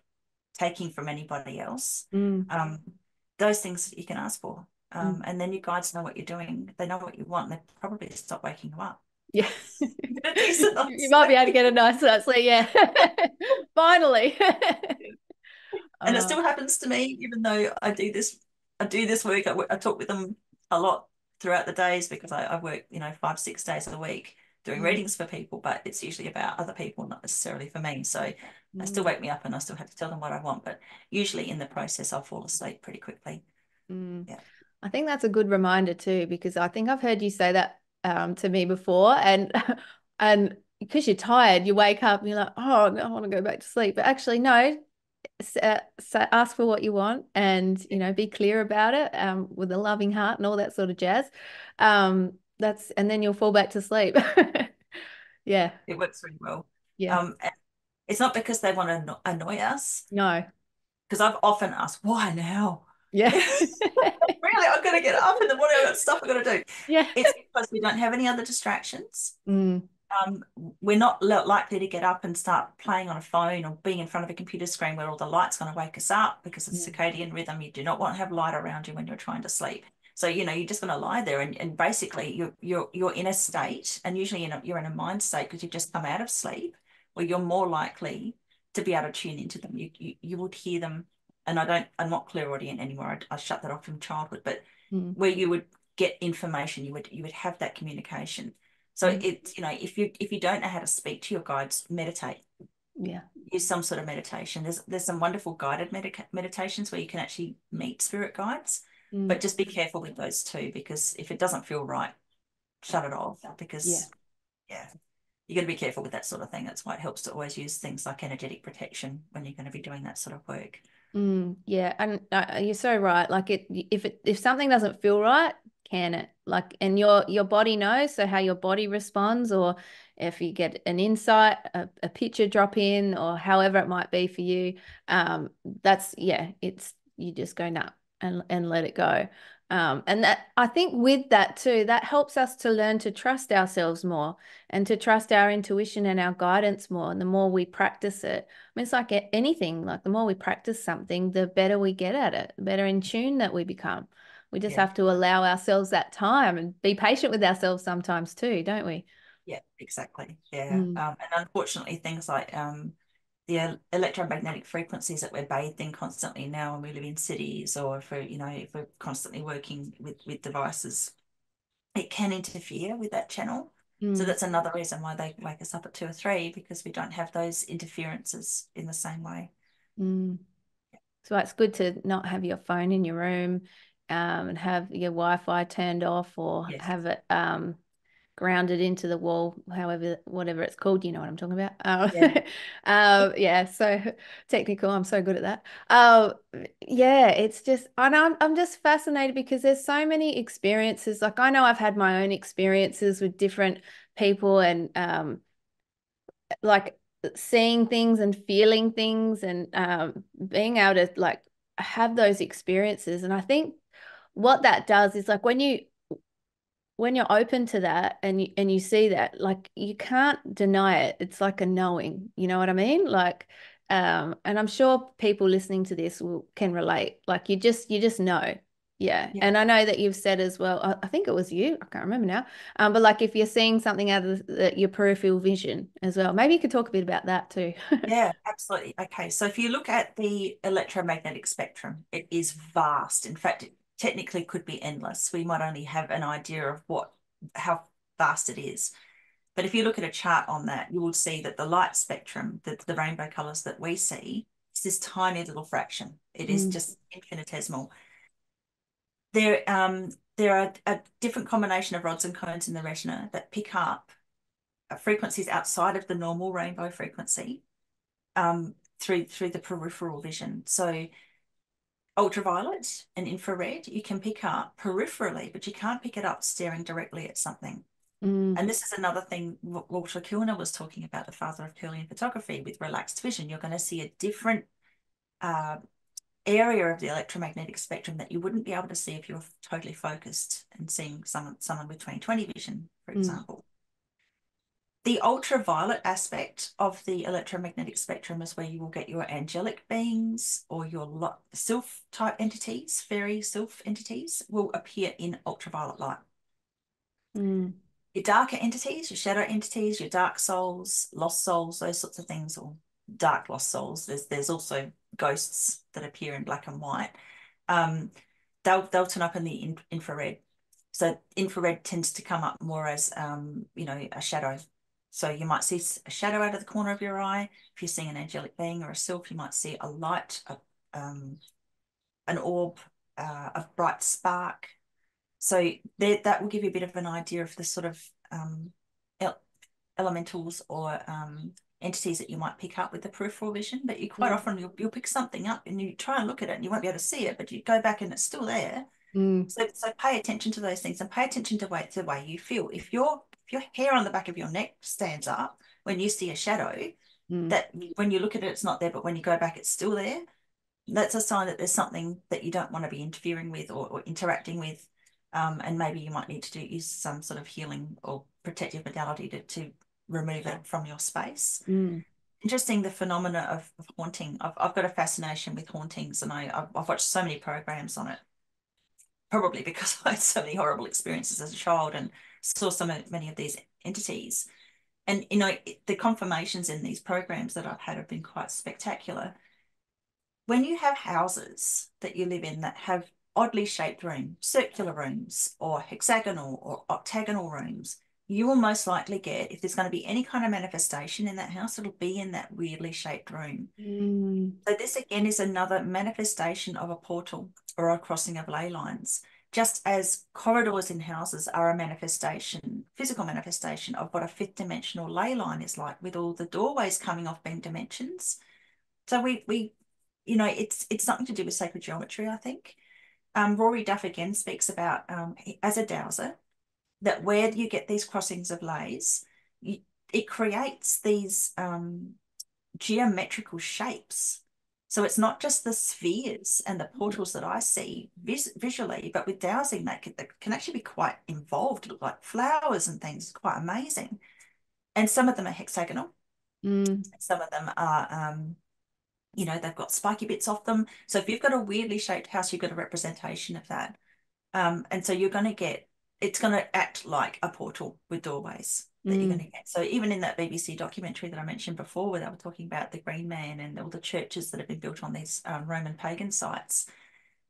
taking from anybody else. Those things you can ask for. And then your guides know what you're doing. They know what you want. They probably stop waking you up. Yeah. A decent night's You might be able to sleep. get a nice night's sleep. Yeah. Finally. And it still happens to me, even though I do this work. I talk with them a lot throughout the days, because I work, 5, 6 days a week doing readings for people, but it's usually about other people, not necessarily for me. So they still wake me up and I still have to tell them what I want. But usually in the process, I'll fall asleep pretty quickly. Yeah. I think that's a good reminder too, because I think I've heard you say that to me before, and and because you're tired, you wake up and you're like, oh, no, I want to go back to sleep. But actually, no, ask for what you want, and be clear about it, with a loving heart and all that sort of jazz. And then you'll fall back to sleep. Yeah. It works really well. Yeah. It's not because they want to annoy us, No. because I've often asked, why now? Yeah. Really, I've got to get up in the morning. I've got stuff I've got to do. Yeah. It's because we don't have any other distractions. Mm. We're not likely to get up and start playing on a phone or being in front of a computer screen where all the light's going to wake us up, because it's circadian rhythm. You do not want to have light around you when you're trying to sleep. So, you're just going to lie there, and basically you're in a state, and usually you're in a mind state because you've just come out of sleep, where you're more likely to be able to tune into them. You would hear them, and I'm not clairaudient anymore. I shut that off from childhood, but where you would get information, you would have that communication. So it's, if you don't know how to speak to your guides, meditate. Yeah. Use some sort of meditation. There's some wonderful guided meditations where you can actually meet spirit guides, but just be careful with those too, because if it doesn't feel right, shut it off, because you got to be careful with that sort of thing. That's why it helps to always use things like energetic protection when you're going to be doing that sort of work. Yeah, and you're so right. Like if something doesn't feel right, can it? Like, and your body knows. So how your body responds, or if you get an insight, a picture drop in, or however it might be for you, it's you just go nah and let it go. And that, I think with that too, that helps us to learn to trust ourselves more, and to trust our intuition and our guidance more. And the more we practice it, I mean, it's like anything, like the more we practice something, the better we get at it, the better in tune that we become. We just have to allow ourselves that time and be patient with ourselves sometimes too, don't we? Yeah, exactly. Yeah. And unfortunately, things like the electromagnetic frequencies that we're bathed in constantly now when we live in cities, or if we're constantly working with devices, it can interfere with that channel. So that's another reason why they wake us up at 2 or 3, because we don't have those interferences in the same way. So it's good to not have your phone in your room, and have your Wi-Fi turned off, or have it grounded into the wall, whatever it's called, you know what I'm talking about. So technical, I'm so good at that. It's just, and I'm just fascinated, because there's so many experiences. Like, I know I've had my own experiences with different people, and like seeing things and feeling things and being able to like have those experiences. And I think what that does is like when you're open to that and you see that, like you can't deny it. It's like a knowing, you know what I mean? Like, and I'm sure people listening to this can relate. Like you just know. Yeah. Yeah. And I know that you've said as well, I think it was you, I can't remember now. But like if you're seeing something out of your peripheral vision as well, maybe you could talk a bit about that too. Yeah, absolutely. Okay, so if you look at the electromagnetic spectrum, it is vast. In fact, it technically could be endless. We might only have an idea of how vast it is. But if you look at a chart on that, you will see that the light spectrum, the rainbow colors that we see, is this tiny little fraction. It is Mm, just infinitesimal. There are a different combination of rods and cones in the retina that pick up frequencies outside of the normal rainbow frequency through the peripheral vision. So ultraviolet and infrared, you can pick up peripherally, but you can't pick it up staring directly at something. mm, And this is another thing Walter Kilner was talking about, the father of Kirlian photography, with relaxed vision. You're going to see a different area of the electromagnetic spectrum that you wouldn't be able to see if you were totally focused and seeing someone with 20/20 vision, for example. The ultraviolet aspect of the electromagnetic spectrum is where you will get your angelic beings or your sylph type entities, fairy sylph entities will appear in ultraviolet light. mm, Your darker entities, your shadow entities, your dark souls, lost souls, those sorts of things, or dark lost souls. There's also ghosts that appear in black and white. They'll turn up in the infrared. So infrared tends to come up more as a shadow. So you might see a shadow out of the corner of your eye. If you're seeing an angelic being or a sylph, you might see a light, an orb, a bright spark. So that will give you a bit of an idea of the sort of elementals or entities that you might pick up with the peripheral vision. But you quite often you'll pick something up and you try and look at it and you won't be able to see it, but you go back and it's still there. mm, So pay attention to those things and pay attention to the way you feel. If your hair on the back of your neck stands up when you see a shadow, mm, that when you look at it, it's not there, but when you go back, it's still there. That's a sign that there's something that you don't want to be interfering with or interacting with. And maybe you might need to use some sort of healing or protective modality to remove it from your space. mm, Interesting, the phenomena of haunting. I've got a fascination with hauntings, and I've watched so many programs on it, probably because I had so many horrible experiences as a child and saw many of these entities. And, the confirmations in these programs that I've had have been quite spectacular. When you have houses that you live in that have oddly shaped rooms, circular rooms, or hexagonal or octagonal rooms, you will most likely get, if there's going to be any kind of manifestation in that house, it'll be in that weirdly shaped room. mm, So this again is another manifestation of a portal or a crossing of ley lines. Just as corridors in houses are a manifestation, physical manifestation of what a fifth dimensional ley line is like, with all the doorways coming off being dimensions. So it's something to do with sacred geometry, I think. Rory Duff again speaks about, as a dowser, that where you get these crossings of lays, it creates these geometrical shapes. So it's not just the spheres and the portals that I see visually, but with dowsing, that can actually be quite involved, look like flowers and things, quite amazing. And some of them are hexagonal. mm, Some of them are they've got spiky bits off them. So if you've got a weirdly shaped house, you've got a representation of that. And so it's going to act like a portal with doorways that you're going to get. So even in that BBC documentary that I mentioned before, where they were talking about the Green Man and all the churches that have been built on these Roman pagan sites,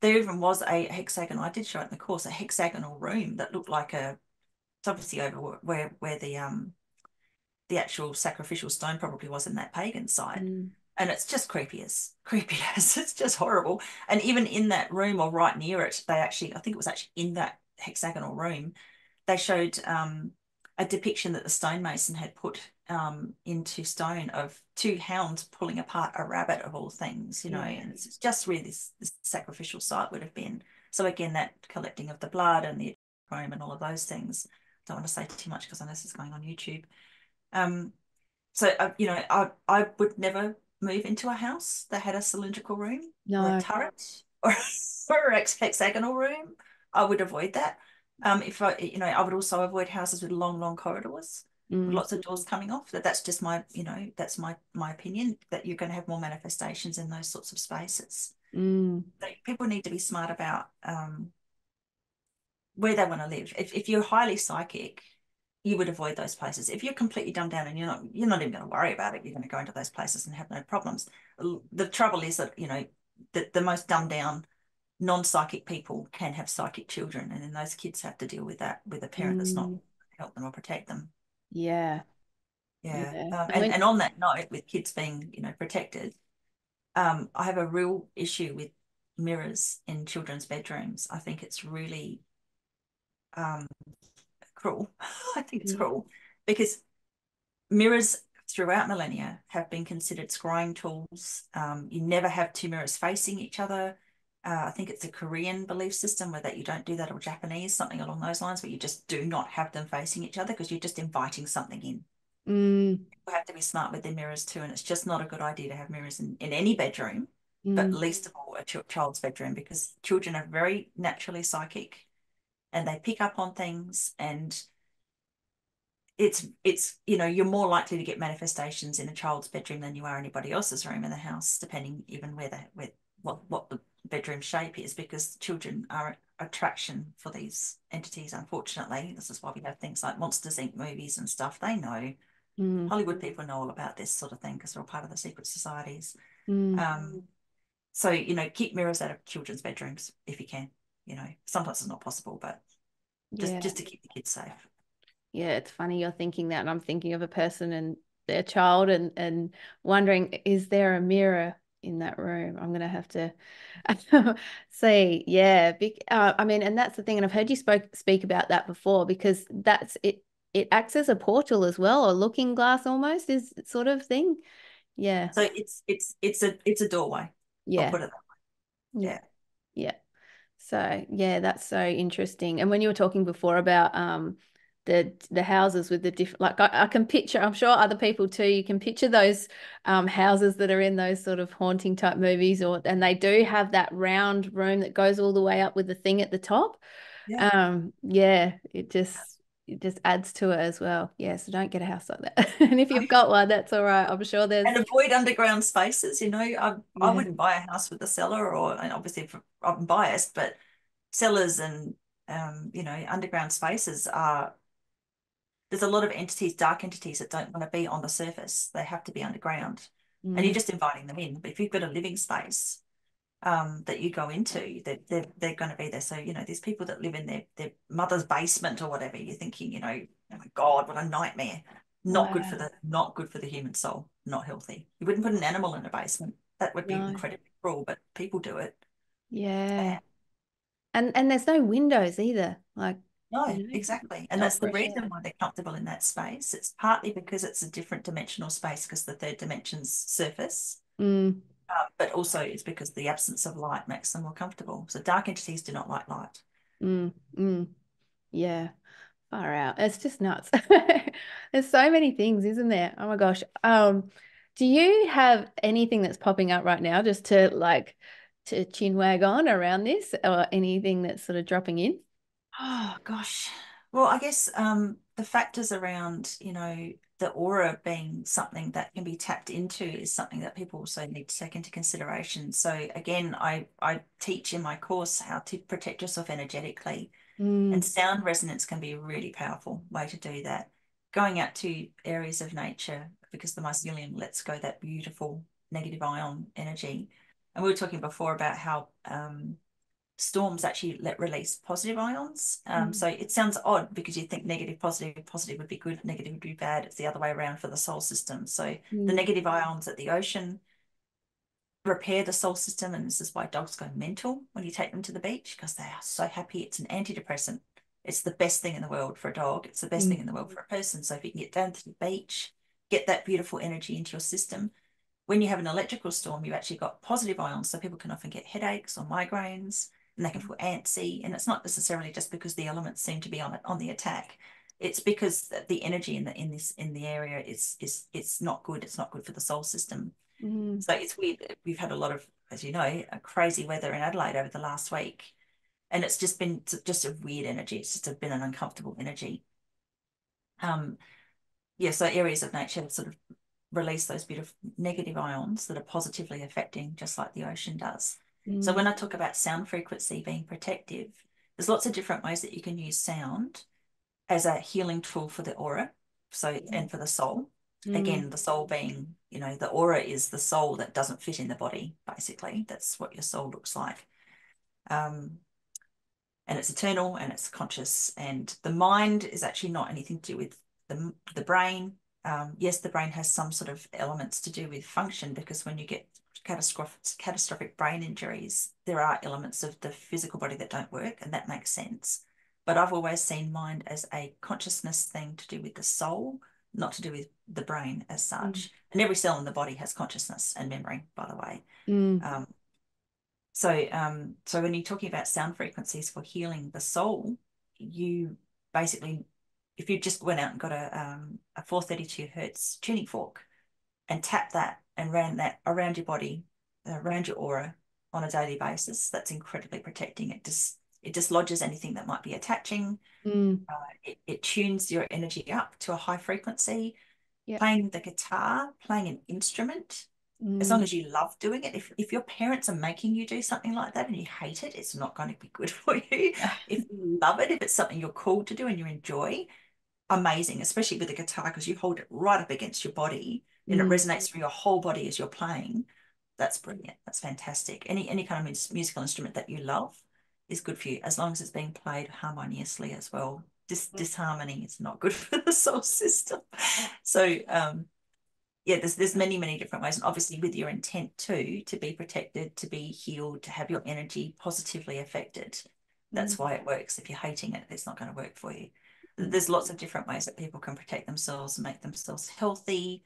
there even was a hexagonal, I did show it in the course, a hexagonal room that looked like it's obviously over where the actual sacrificial stone probably was in that pagan site. mm, And it's just creepy as it's just horrible. And even in that room or right near it, I think it was actually in that hexagonal room, they showed a depiction that the stonemason had put into stone of two hounds pulling apart a rabbit, of all things, yeah. and it's just where this sacrificial site would have been. So again, that collecting of the blood and the chrome and all of those things. Don't want to say too much because I know this is going on YouTube. So, I would never move into a house that had a cylindrical room or a No. turret or a hexagonal room. I would avoid that. If I would also avoid houses with long, long corridors with Mm, lots of doors coming off. That's just that's my opinion, that you're going to have more manifestations in those sorts of spaces. mm, So people need to be smart about where they want to live. If you're highly psychic, you would avoid those places. If you're completely dumbed down and you're not even going to worry about it, you're going to go into those places and have no problems. The trouble is that, the most dumbed down non-psychic people can have psychic children, and then those kids have to deal with that with a parent that's not mm. help them or protect them. Yeah. Yeah. Yeah. Um, And and when and on that note, with kids being, protected, I have a real issue with mirrors in children's bedrooms. I think it's really um cruel. I think it's mm, cruel because mirrors throughout millennia have been considered scrying tools. You never have two mirrors facing each other. I think it's a Korean belief system where that you don't do that, or Japanese, something along those lines, where you just do not have them facing each other because you're just inviting something in. mm, People have to be smart with their mirrors too, and it's just not a good idea to have mirrors in any bedroom, but mm, least of all a child's bedroom, because children are very naturally psychic and they pick up on things, and it's you're more likely to get manifestations in a child's bedroom than you are anybody else's room in the house, depending even where what the bedroom shape is, because children are attraction for these entities. Unfortunately, this is why we have things like Monsters Inc. movies and stuff. They know, mm, Hollywood people know all about this sort of thing because they're all part of the secret societies. mm. So keep mirrors out of children's bedrooms if you can. Sometimes it's not possible, but just Yeah. just to keep the kids safe. Yeah, it's funny you're thinking that, and I'm thinking of a person and their child, and wondering, is there a mirror in that room? I'm gonna have to say, yeah. I mean, and that's the thing, and I've heard you speak about that before, because that's it. It acts as a portal as well, or looking glass almost is sort of thing. Yeah, So it's a doorway. I'll yeah, put it that way. yeah, Yeah. yeah. So yeah, that's so interesting. And when you were talking before about the houses with the different, like I can picture, I'm sure other people too, you can picture those houses that are in those sort of haunting type movies, and they do have that round room that goes all the way up with the thing at the top. Yeah. Yeah, it just adds to it as well. Yeah, so don't get a house like that. And if you've got one, that's all right. I'm sure there's, And avoid underground spaces. I yeah. wouldn't buy a house with a cellar, and obviously I'm biased, but cellars and underground spaces are, there's a lot of entities, dark entities, that don't want to be on the surface. They have to be underground. And you're Mm, just inviting them in. But if you've got a living space that you go into, they're going to be there. So, there's people that live in their mother's basement or whatever. You're thinking, oh my God, what a nightmare. wow. Not good for the human soul, not healthy. You wouldn't put an animal in a basement. That would be No. incredibly cruel, but people do it. Yeah. And there's no windows either. Like, No, exactly. And no that's the fresh air. reason why they're comfortable in that space. It's partly because it's a different dimensional space because the third dimension's surface, Mm, but also it's because the absence of light makes them more comfortable. So dark entities do not like light. mm, mm. Yeah. Far out. It's just nuts. There's so many things, isn't there? Oh my gosh. Do you have anything that's popping up right now just to chin wag on around this, or anything that's sort of dropping in? Oh gosh. Well, I guess the factors around, the aura being something that can be tapped into is something that people also need to take into consideration. So again, I teach in my course how to protect yourself energetically, and Mm, sound resonance can be a really powerful way to do that. Going out to areas of nature, because the mycelium lets go that beautiful negative ion energy. And we were talking before about how storms actually let release positive ions. mm, So it sounds odd because you think negative, positive would be good, negative would be bad. It's the other way around for the solar system. So the mm, negative ions at the ocean repair the solar system, and this is why dogs go mental when you take them to the beach, because they are so happy. It's an antidepressant. It's the best thing in the world for a dog. It's the best mm, thing in the world for a person. So if you can get down to the beach, get that beautiful energy into your system. When you have an electrical storm, you've actually got positive ions, so people can often get headaches or migraines, and they can feel antsy. And it's not necessarily just because the elements seem to be on the attack. It's because the energy in the area is it's not good. It's not good for the soul system. So it's weird. We've had a lot of, as you know, crazy weather in Adelaide over the last week, and it's just been just a weird energy. It's just been an uncomfortable energy. Yeah, so areas of nature sort of release those beautiful negative ions that are positively affecting, just like the ocean does. So when I talk about sound frequency being protective, there's lots of different ways that you can use sound as a healing tool for the aura, so and for the soul. Again, the soul being, you know, the aura is the soul that doesn't fit in the body, basically. That's what your soul looks like. And it's eternal and it's conscious. And the mind is actually not anything to do with the brain. Yes, the brain has some sort of elements to do with function, because when you get catastrophic brain injuries, there are elements of the physical body that don't work, and that makes sense. But I've always seen mind as a consciousness thing to do with the soul, not to do with the brain as such. And every cell in the body has consciousness and memory, by the way. So when you're talking about sound frequencies for healing the soul, you basically, if you just went out and got a 432 hertz tuning fork and tapped that and ran that around your body, around your aura on a daily basis, that's incredibly protecting. It dislodges anything that might be attaching. It tunes your energy up to a high frequency. Playing the guitar, playing an instrument, as long as you love doing it. If your parents are making you do something like that and you hate it, it's not going to be good for you. If you love it, if it's something you're called to do and you enjoy, amazing, especially with the guitar, because you hold it right up against your body and it resonates through your whole body as you're playing. That's brilliant. That's fantastic. Any kind of musical instrument that you love is good for you, as long as it's being played harmoniously as well. Disharmony is not good for the soul system. So yeah, there's many different ways, and obviously with your intent too, to be protected, to be healed, to have your energy positively affected. That's why it works. If you're hating it, it's not going to work for you. There's lots of different ways that people can protect themselves and make themselves healthy,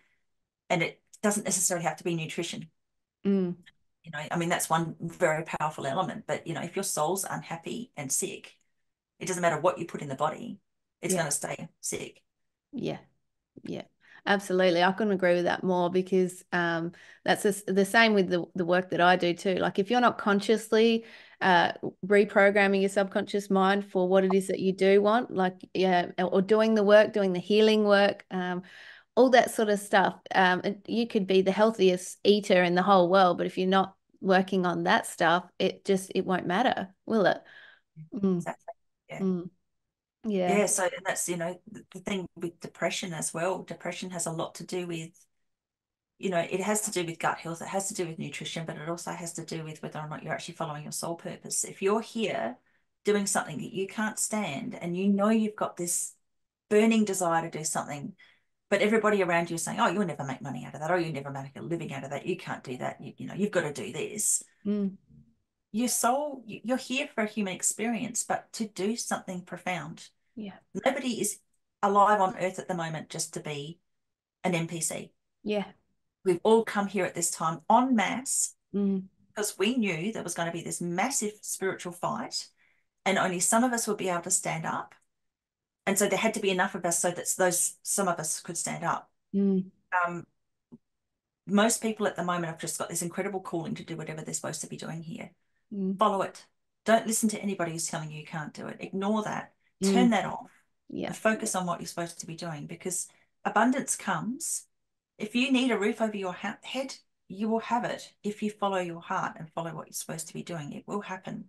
and it doesn't necessarily have to be nutrition. You know, I mean, that's one very powerful element, but you know, if your soul's unhappy and sick, it doesn't matter what you put in the body, it's going to stay sick. Yeah, absolutely. I couldn't agree with that more, because that's the same with the work that I do too. Like, if you're not consciously reprogramming your subconscious mind for what it is that you do want, like, or doing the work, doing the healing work, all that sort of stuff, you could be the healthiest eater in the whole world, but if you're not working on that stuff, it won't matter, will it? Exactly. Yeah. Yeah. So that's, you know, the thing with depression as well. Depression has a lot to do with, you know, it has to do with gut health, it has to do with nutrition, but it also has to do with whether or not you're actually following your soul purpose. If you're here doing something that you can't stand, and you know you've got this burning desire to do something, but everybody around you is saying, oh, you'll never make money out of that, or you'll never make a living out of that, you can't do that, you know, you've got to do this. Your soul, you're here for a human experience, but to do something profound. Yeah. Nobody is alive on earth at the moment just to be an NPC. Yeah. We've all come here at this time en masse because we knew there was going to be this massive spiritual fight, and only some of us would be able to stand up. And so there had to be enough of us so that some of us could stand up. Most people at the moment have just got this incredible calling to do whatever they're supposed to be doing here. Follow it. Don't listen to anybody who's telling you can't do it. Ignore that. Turn that off. And focus on what you're supposed to be doing, because abundance comes. If you need a roof over your head, you will have it. If you follow your heart and follow what you're supposed to be doing, it will happen.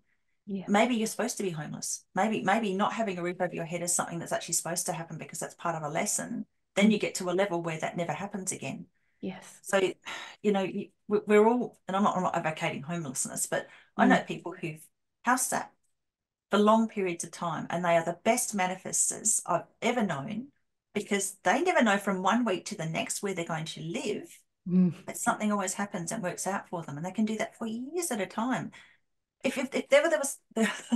Maybe you're supposed to be homeless. Maybe not having a roof over your head is something that's actually supposed to happen because that's part of a lesson. Then you get to a level where that never happens again. Yes. So, you know, we're all, and I'm not advocating homelessness, but I know people who've house sat for long periods of time, and they are the best manifestors I've ever known, because they never know from 1 week to the next where they're going to live, but something always happens and works out for them, and they can do that for years at a time. If there was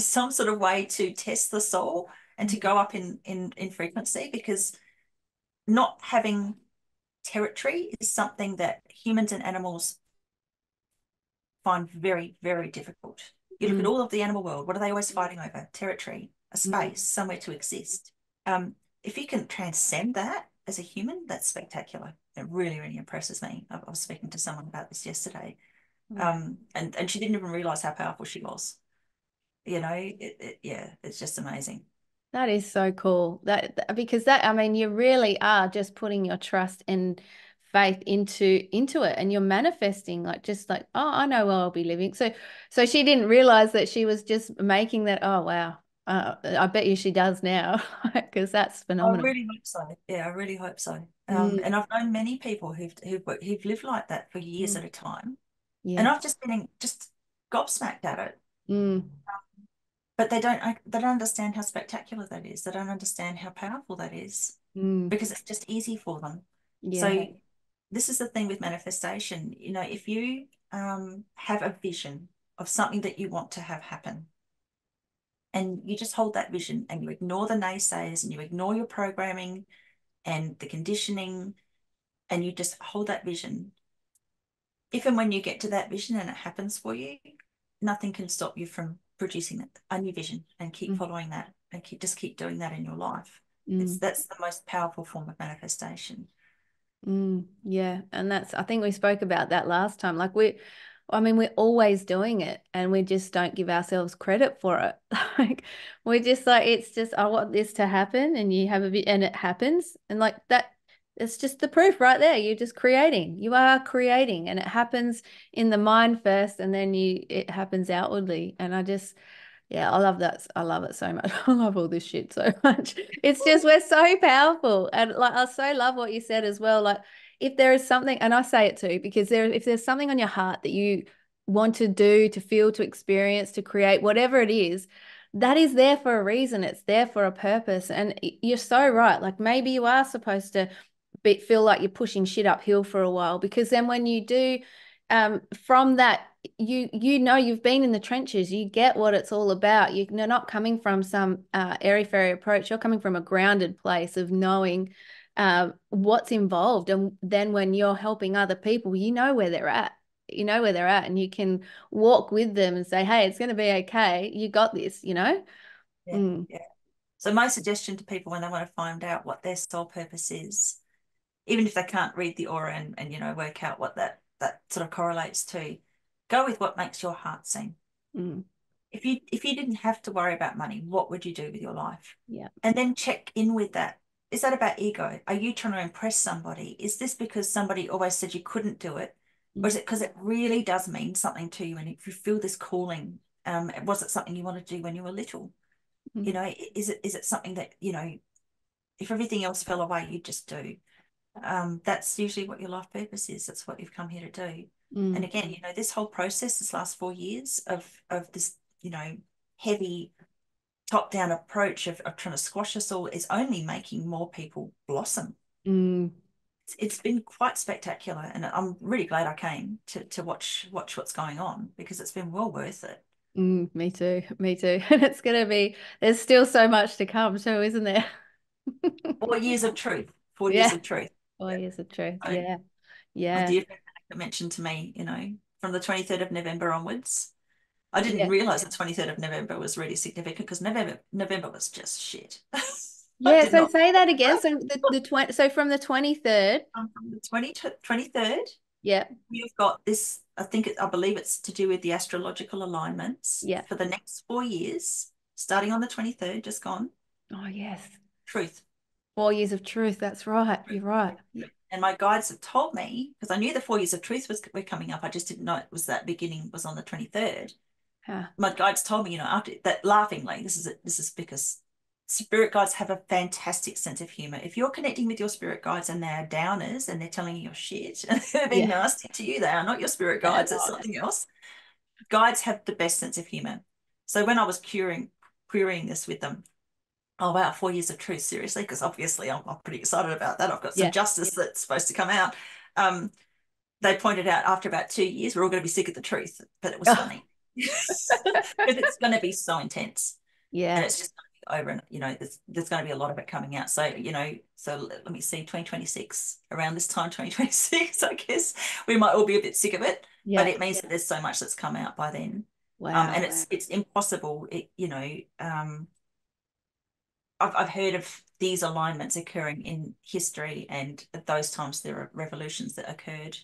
some sort of way to test the soul and to go up in frequency, because not having territory is something that humans and animals find very, very difficult. You look at all of the animal world, what are they always fighting over? Territory, a space, somewhere to exist. if you can transcend that as a human, that's spectacular. It really, really impresses me. I was speaking to someone about this yesterday, and she didn't even realize how powerful she was. Yeah, it's just amazing. That is so cool. Because I mean, you really are just putting your trust and faith into it, and you're manifesting like just like, oh, I know where I'll be living. So she didn't realize that she was just making that. Oh, wow. I bet you she does now, because that's I phenomenal. really hope so. Yeah, I really hope so. Mm, And I've known many people who've lived like that for years mm, at a time, and yeah. I've just been just gobsmacked at it. Mm, But they don't understand how spectacular that is. They don't understand how powerful that is mm, because it's just easy for them. yeah. So this is the thing with manifestation. If you have a vision of something that you want to have happen, and you just hold that vision and you ignore the naysayers and you ignore your programming and the conditioning, and you just hold that vision. If and when you get to that vision and it happens for you, nothing can stop you from producing a new vision and keep Mm, following that and keep doing that in your life. mm. That's the most powerful form of manifestation. Yeah. And I think we spoke about that last time. I mean, we're always doing it and we just don't give ourselves credit for it. Like, we're just like, it's just, I want this to happen and you have a bit, and it happens. And like that, it's just the proof right there. You're just creating. You are creating, and it happens in the mind first, and then it happens outwardly. And yeah, I love that. I love it so much. I love all this shit so much. It's just we're so powerful. And like I so love what you said as well. Like if there is something, and I say it too, because if there's something on your heart that you want to do, to feel, to experience, to create, whatever it is, that is there for a reason. It's there for a purpose. And you're so right. Like maybe you are supposed to feel like you're pushing shit uphill for a while, because then when you do, from that, you know you've been in the trenches, you get what it's all about. You're not coming from some airy fairy approach. You're coming from a grounded place of knowing what's involved, and then when you're helping other people, you know where they're at. And you can walk with them and say, hey, it's going to be okay, you got this. Yeah, Mm, yeah. So my suggestion to people when they want to find out what their soul purpose is, even if they can't read the aura and work out what that sort of correlates to, go with what makes your heart sing. mm, If you didn't have to worry about money, what would you do with your life? yeah. And then check in with that. Is that about ego? Are you trying to impress somebody? Is this because somebody always said you couldn't do it? Or is Mm, it because it really does mean something to you and if you feel this calling? Was it something you wanted to do when you were little? mm, Is it something that, if everything else fell away, you'd just do? That's usually what your life purpose is. That's what you've come here to do. And mm, again, this whole process, this last 4 years of this, heavy top-down approach of trying to squash us all is only making more people blossom. mm. It's been quite spectacular, and I'm really glad I came to watch what's going on because it's been well worth it. Me too. Me too. And there's still so much to come too, isn't there? 4 years of truth, 4 years Yeah. of truth. Oh, years of truth. So Yeah. my Yeah. dear friend mentioned to me, from the 23rd of November onwards, I didn't Yeah. realize the 23rd of November was really significant because November was just shit. I Yeah. did So not. say that again. So so from the 23rd. From the 23rd, Yeah. you've got this, I believe it's to do with the astrological alignments Yeah. for the next 4 years, starting on the 23rd, just gone. Oh, yes. Truth. 4 years of truth. That's right. You're right. Yeah. And my guides have told me, because I knew the 4 years of truth were coming up, I just didn't know it was that beginning was on the 23rd. Huh. My guides told me, after that, laughingly, this is because spirit guides have a fantastic sense of humor. If you're connecting with your spirit guides and they're downers and they're telling you your shit and they're being Yeah. nasty to you, they are not your spirit They're guides, it's not. something else. Guides have the best sense of humor. So when I was querying this with them, oh wow, 4 years of truth, seriously? Because obviously I'm pretty excited about that. I've got some Yeah. justice that's supposed to come out. Um, they pointed out after about 2 years, we're all going to be sick of the truth, but it was funny. Because it's going to be so intense and Yeah. it's just going to be over, and there's going to be a lot of it coming out. So let me see, 2026, around this time, 2026, I guess we might all be a bit sick of it, but Yeah. it means that there's so much that's come out by then. Wow. And it's impossible, I've heard of these alignments occurring in history, and at those times there are revolutions that occurred.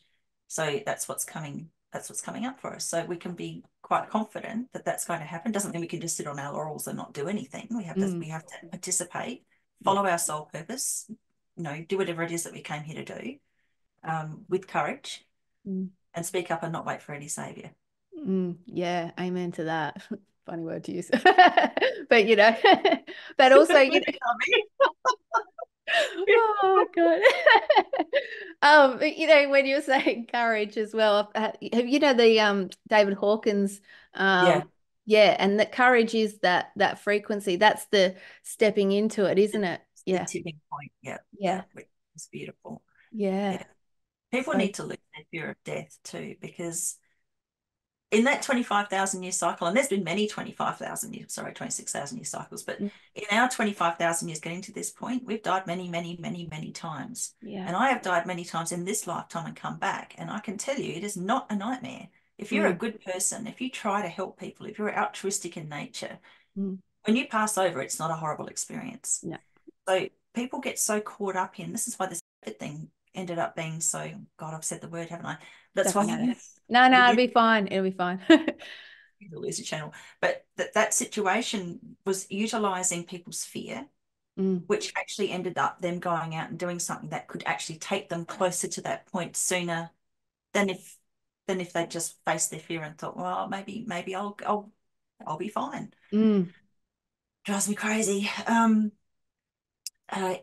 So that's what's coming. That's what's coming up for us. So we can be quite confident that that's going to happen. Doesn't mean we can just sit on our laurels and not do anything. We have to participate, follow our soul purpose, do whatever it is that we came here to do, with courage, and speak up and not wait for any savior. Yeah, amen to that. Funny word to use. But but also, oh God. When you were saying courage as well, have the David Hawkins, Yeah. yeah, and that courage is that frequency. That's the stepping into it, isn't it? The Yeah. tipping point. Yeah. Yeah. It's beautiful. Yeah. Yeah. People So, need to lose their fear of death too, because in that 25,000 year cycle, and there's been many 26,000 year cycles, but in our 25,000 years getting to this point, we've died many, many, many, many times. yeah. And I have died many times in this lifetime and come back. And I can tell you, it is not a nightmare. If you're a good person, if you try to help people, if you're altruistic in nature, when you pass over, it's not a horrible experience. No. So people get so caught up in, this is why this thing ended up being so, God, I've said the word, haven't I? That's why no, it'll be fine. It'll be fine. the Lucy channel. But that situation was utilizing people's fear, which actually ended up them going out and doing something that could actually take them closer to that point sooner than if they just faced their fear and thought, well, maybe I'll be fine. Drives me crazy.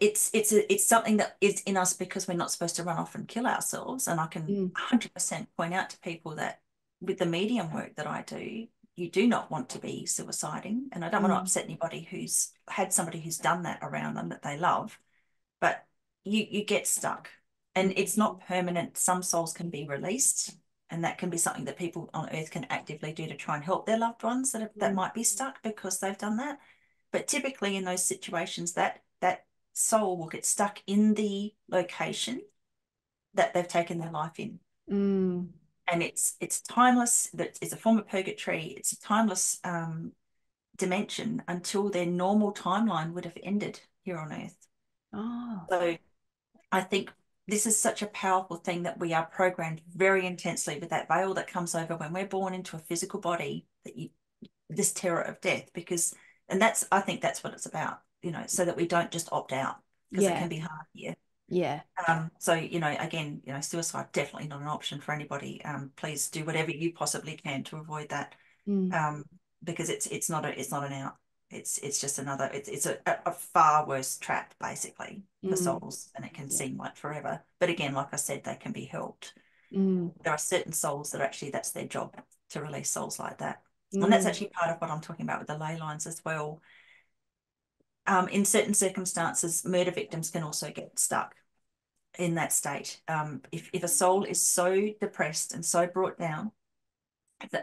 It's something that is in us because we're not supposed to run off and kill ourselves. And I can 100% point out to people that with the medium work that I do, you do not want to be suiciding. And I don't want to upset anybody who's had somebody who's done that around them that they love, but you get stuck and it's not permanent. Some souls can be released, and that can be something that people on earth can actively do to try and help their loved ones that might be stuck because they've done that. But typically in those situations, that soul will get stuck in the location that they've taken their life in. And it's timeless. It's a form of purgatory. It's a timeless dimension until their normal timeline would have ended here on earth. So I think this is such a powerful thing that we are programmed very intensely with that veil that comes over when we're born into a physical body, this terror of death, I think that's what it's about, so that we don't just opt out, because it can be hard here. Yeah. So, again, suicide definitely not an option for anybody. Please do whatever you possibly can to avoid that. Because it's not an out. It's just another, it's a far worse trap basically for souls, and it can seem like forever. But again, like I said, they can be helped. There are certain souls that actually that's their job, to release souls like that. And that's actually part of what I'm talking about with the ley lines as well. In certain circumstances, murder victims can also get stuck in that state. If a soul is so depressed and so brought down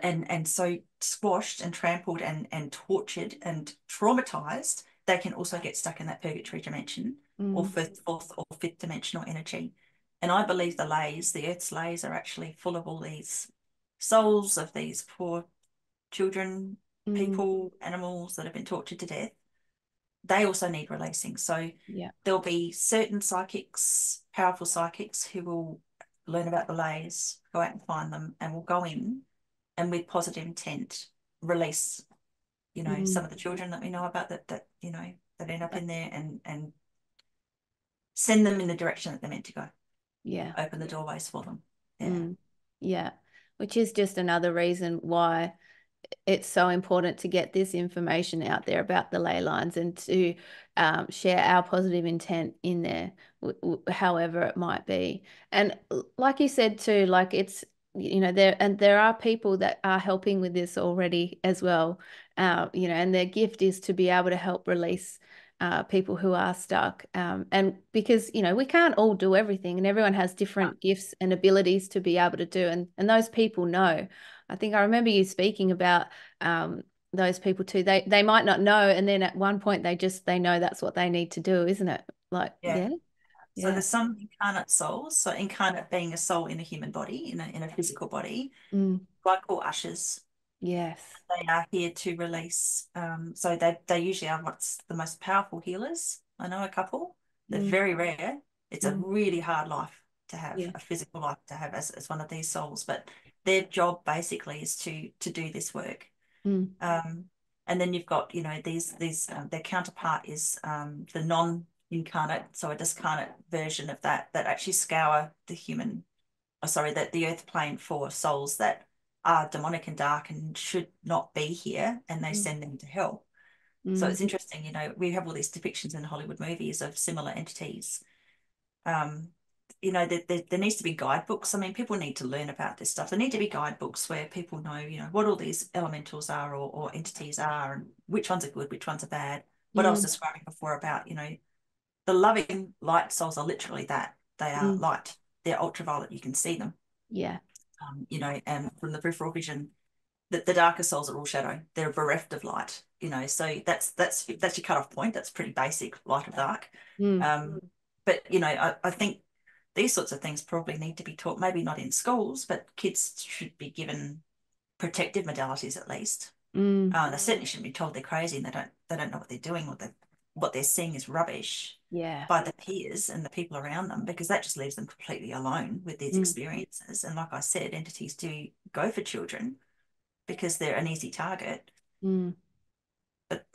and so squashed and trampled and tortured and traumatized, they can also get stuck in that purgatory dimension, or fourth or fifth dimensional energy. And I believe the Earth's lays are actually full of all these souls of these poor children, people, animals that have been tortured to death. They also need releasing. So there'll be certain psychics, powerful psychics, who will learn about the lays, go out and find them, and will go in and with positive intent release, some of the children that we know about that end up in there, and send them in the direction that they're meant to go. Yeah. Open the doorways for them. Yeah. Which is just another reason why it's so important to get this information out there about the ley lines, and to share our positive intent in there, however it might be. And like you said too, like it's, there are people that are helping with this already as well, and their gift is to be able to help release people who are stuck. And because, we can't all do everything, and everyone has different gifts and abilities to be able to do. And those people know. I think I remember you speaking about those people too. They might not know, and then at one point they know that's what they need to do, isn't it? Like, yeah. So there's some incarnate souls. So incarnate being a soul in a human body, in a physical body, I call ushers. Yes. They are here to release. So they usually are what's the most powerful healers. I know a couple. They're Mm. very rare. It's a Mm. really hard life to have, Yeah. a physical life to have as one of these souls. But their job basically is to do this work. Mm. And then you've got, these their counterpart is the non-incarnate, so a discarnate version of that actually scour the human, that the earth plane for souls that are demonic and dark and should not be here, and they Mm. send them to hell. So Mm. it's interesting, we have all these depictions in Hollywood movies of similar entities. Um, there needs to be guidebooks. I mean, people need to learn about this stuff. There need to be guidebooks where people know, what all these elementals are or entities are, and which ones are good, which ones are bad. What I was Mm. describing before about, the loving light souls are literally that. They are Mm. light. They're ultraviolet. You can see them. Yeah. And from the peripheral vision, the darker souls are all shadow. They're bereft of light. So that's your cutoff point. That's pretty basic, light or dark. Mm. But I think these sorts of things probably need to be taught, maybe not in schools, but kids should be given protective modalities at least. Mm. They certainly shouldn't be told they're crazy and they don't know what they're doing, or what they're seeing is rubbish Yeah. by the peers and the people around them, because that just leaves them completely alone with these Mm. experiences. And like I said, entities do go for children because they're an easy target. Mm. But,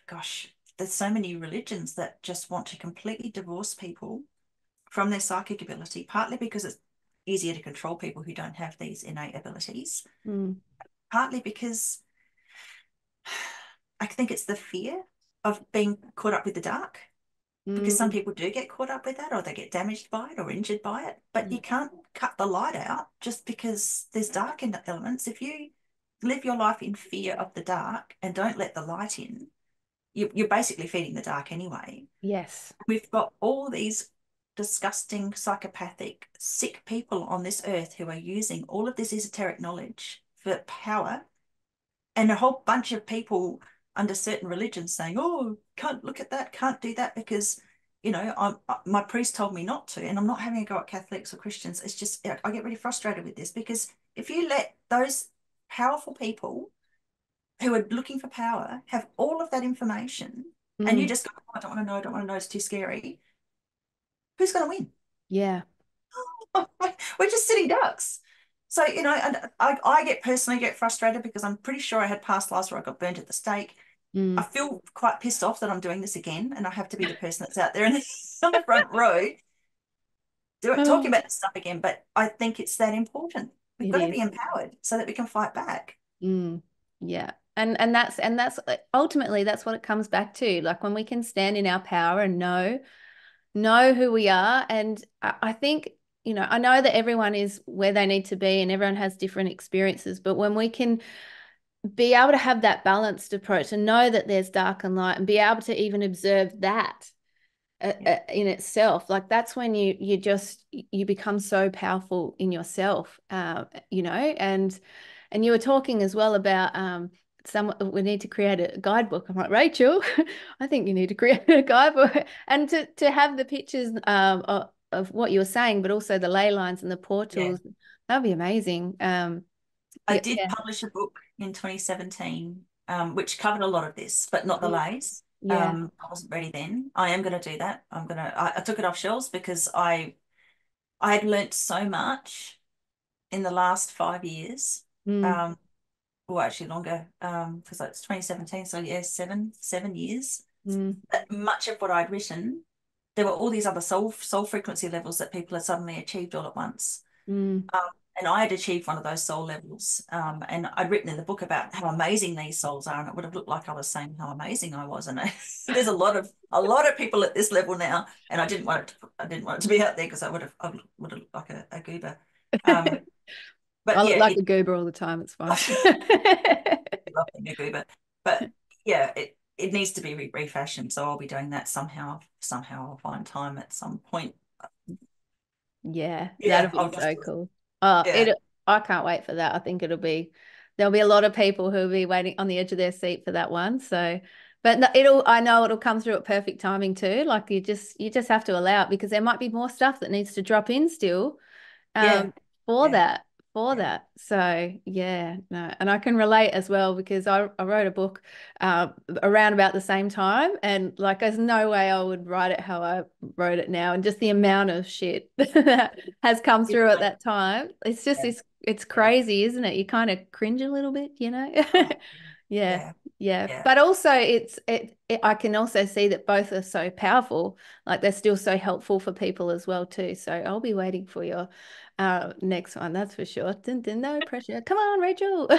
gosh, there's so many religions that just want to completely divorce people from their psychic ability, partly because it's easier to control people who don't have these innate abilities, Mm. partly because I think it's the fear of being caught up with the dark, because some Mm. people do get caught up with that, or they get damaged by it or injured by it. But you can't cut the light out just because there's dark in the elements. If you live your life in fear of the dark and don't let the light in, you're basically feeding the dark anyway. Yes. We've got all these disgusting, psychopathic, sick people on this earth who are using all of this esoteric knowledge for power, and a whole bunch of people under certain religions saying, "Oh, can't look at that, can't do that because, my priest told me not to." And I'm not having a go at Catholics or Christians. It's just I get really frustrated with this, because if you let those powerful people who are looking for power have all of that information, and you Mm. just go, "Oh, I don't want to know, I don't want to know, it's too scary," who's going to win? Yeah. We're just sitting ducks. So, and I personally get frustrated because I'm pretty sure I had past lives where I got burnt at the stake. I Mm. feel quite pissed off that I'm doing this again, and I have to be the person that's out there on the front row talking Oh, about this stuff again. But I think it's that important. We've it got to is. be empowered so that we can fight back. Mm. Yeah. And that's ultimately that's what it comes back to. Like when we can stand in our power and know who we are. And I think, I know that everyone is where they need to be and everyone has different experiences, but when we can be able to have that balanced approach and know that there's dark and light and be able to even observe that in itself, like that's when you become so powerful in yourself, and you were talking as well about we need to create a guidebook. I'm like, Rachel, I think you need to create a guidebook and to have the pictures of what you were saying, but also the ley lines and the Yeah. portals. That'd be amazing. I Yeah. did publish a book in 2017, which covered a lot of this, but not the lays. Yeah. I wasn't ready then. I am going to do that. I took it off shelves because I had learnt so much in the last 5 years. Mm. Um, well, actually longer, because it's 2017, so yeah, seven years. Mm. But much of what I'd written, there were all these other soul frequency levels that people had suddenly achieved all at once. Mm. Um, and I had achieved one of those soul levels. And I'd written in the book about how amazing these souls are, and it would have looked like I was saying how amazing I was. And there's a lot of people at this level now, and I didn't want it to be out there because I would have looked like a goober. I But look yeah, like a goober all the time. It's fine. love being a goober. But yeah, it needs to be refashioned. So I'll be doing that somehow. Somehow I'll find time at some point. Yeah, that'll Yeah, be I'll just so cool. Oh, yeah. I can't wait for that. I think there'll be a lot of people who'll be waiting on the edge of their seat for that one. So, but no, I know it'll come through at perfect timing too. Like you just have to allow it because there might be more stuff that needs to drop in still, Yeah, for yeah. that. for Yeah. that. So yeah, no, and I can relate as well because I wrote a book around about the same time, and like there's no way I would write it how I wrote it now, and just the amount of shit that has come It's through at like, that time. It's just yeah, it's yeah. crazy, isn't it? You kind of cringe a little bit, you know? Oh, Yeah. yeah, Yeah. yeah. But also I can also see that both are so powerful. Like they're still so helpful for people as well too. So I'll be waiting for your next one, that's for sure. Dun, dun, no pressure. Come on, Rachel.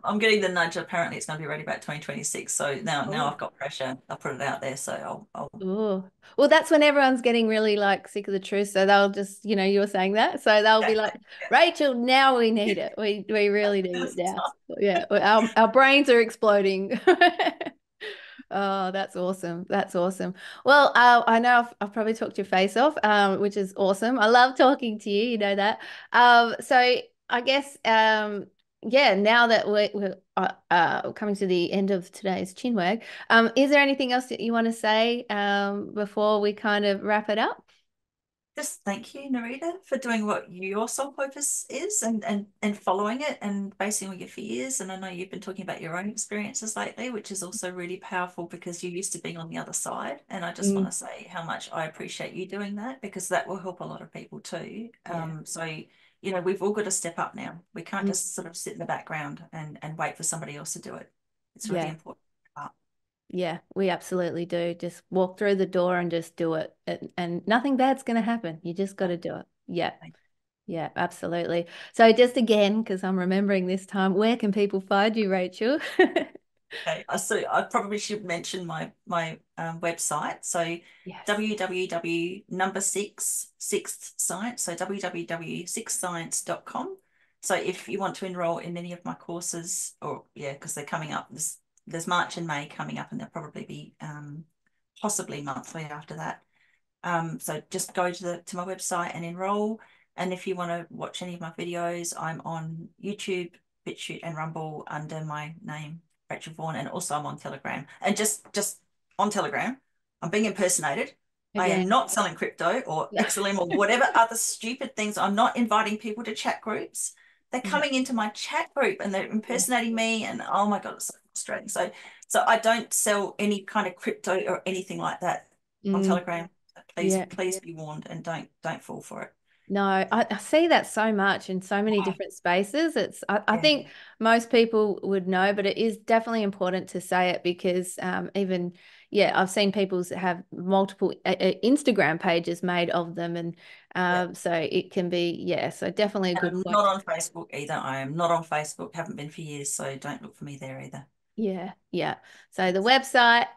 I'm getting the nudge. Apparently, it's going to be ready about 2026. So now Oh. I've got pressure. I'll put it out there. So I'll Oh, well, that's when everyone's getting really like sick of the truth. So they'll just, you were saying that. So they'll be like, exactly. Yeah. Rachel, now we need it. We really need it It's now. tough. Yeah, our brains are exploding. Oh, that's awesome. That's awesome. Well, I know I've probably talked your face off, which is awesome. I love talking to you, you know that. So I guess, yeah, now that we're coming to the end of today's chinwag, is there anything else that you want to say before we kind of wrap it up? Just thank you, Nereeda, for doing what your soul purpose is and following it and facing all your fears. And I know you've been talking about your own experiences lately, which is also really powerful because you're used to being on the other side. And I just want Mm, to say how much I appreciate you doing that because that will help a lot of people too. yeah. So we've all got to step up now. We can't Mm, just sort of sit in the background and wait for somebody else to do it. It's really yeah. important. Yeah, we absolutely do. Just walk through the door and just do it. And nothing bad's going to happen. You just got to do it. Yeah. Yeah, absolutely. So just again, because I'm remembering this time, where can people find you, Rachel? Okay, so I probably should mention my website. So Yes. www number sixth science. So www.sixscience.com. So if you want to enroll in any of my courses, or yeah, because they're coming up. There's March and May coming up, and they'll probably be possibly monthly after that. So just go to my website and enroll. And if you want to watch any of my videos, I'm on YouTube, BitChute, and Rumble under my name, Rachel Vaughan, and also I'm on Telegram. And just on Telegram, I'm being impersonated. I am Again. not selling crypto or Yeah. XLM or whatever other stupid things. I'm not inviting people to chat groups. They're Yeah. coming into my chat group and they're Yeah. impersonating me. And oh my God, it's so frustrating. So I don't sell any kind of crypto or anything like that on Mm, Telegram. Please, yeah. please be warned and don't fall for it. No, I see that so much in so many Oh, different spaces. I yeah, think most people would know, but it is definitely important to say it because even, yeah, I've seen people have multiple Instagram pages made of them. And yeah. so it can be, yeah, so definitely a And good I'm point. not on Facebook either. I am not on Facebook, haven't been for years, so don't look for me there either. Yeah, yeah. So the website,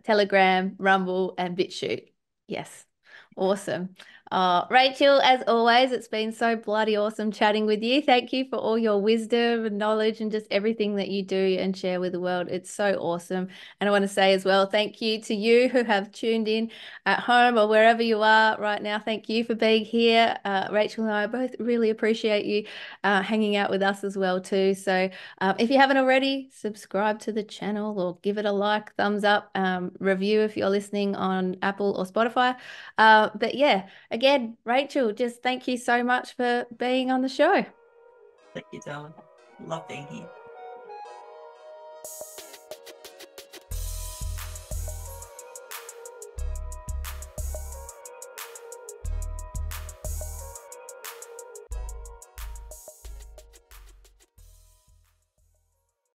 Telegram, Rumble, and BitChute. Yes. Awesome. Rachel, as always, it's been so bloody awesome chatting with you. Thank you for all your wisdom and knowledge and just everything that you do and share with the world. It's so awesome. And I want to say as well, thank you to you who have tuned in at home or wherever you are right now. Thank you for being here. Rachel and I both really appreciate you hanging out with us as well too. So if you haven't already, subscribe to the channel or give it a like, thumbs up, review if you're listening on Apple or Spotify. But yeah, again, Rachel, just thank you so much for being on the show. Thank you, darling. Love being here.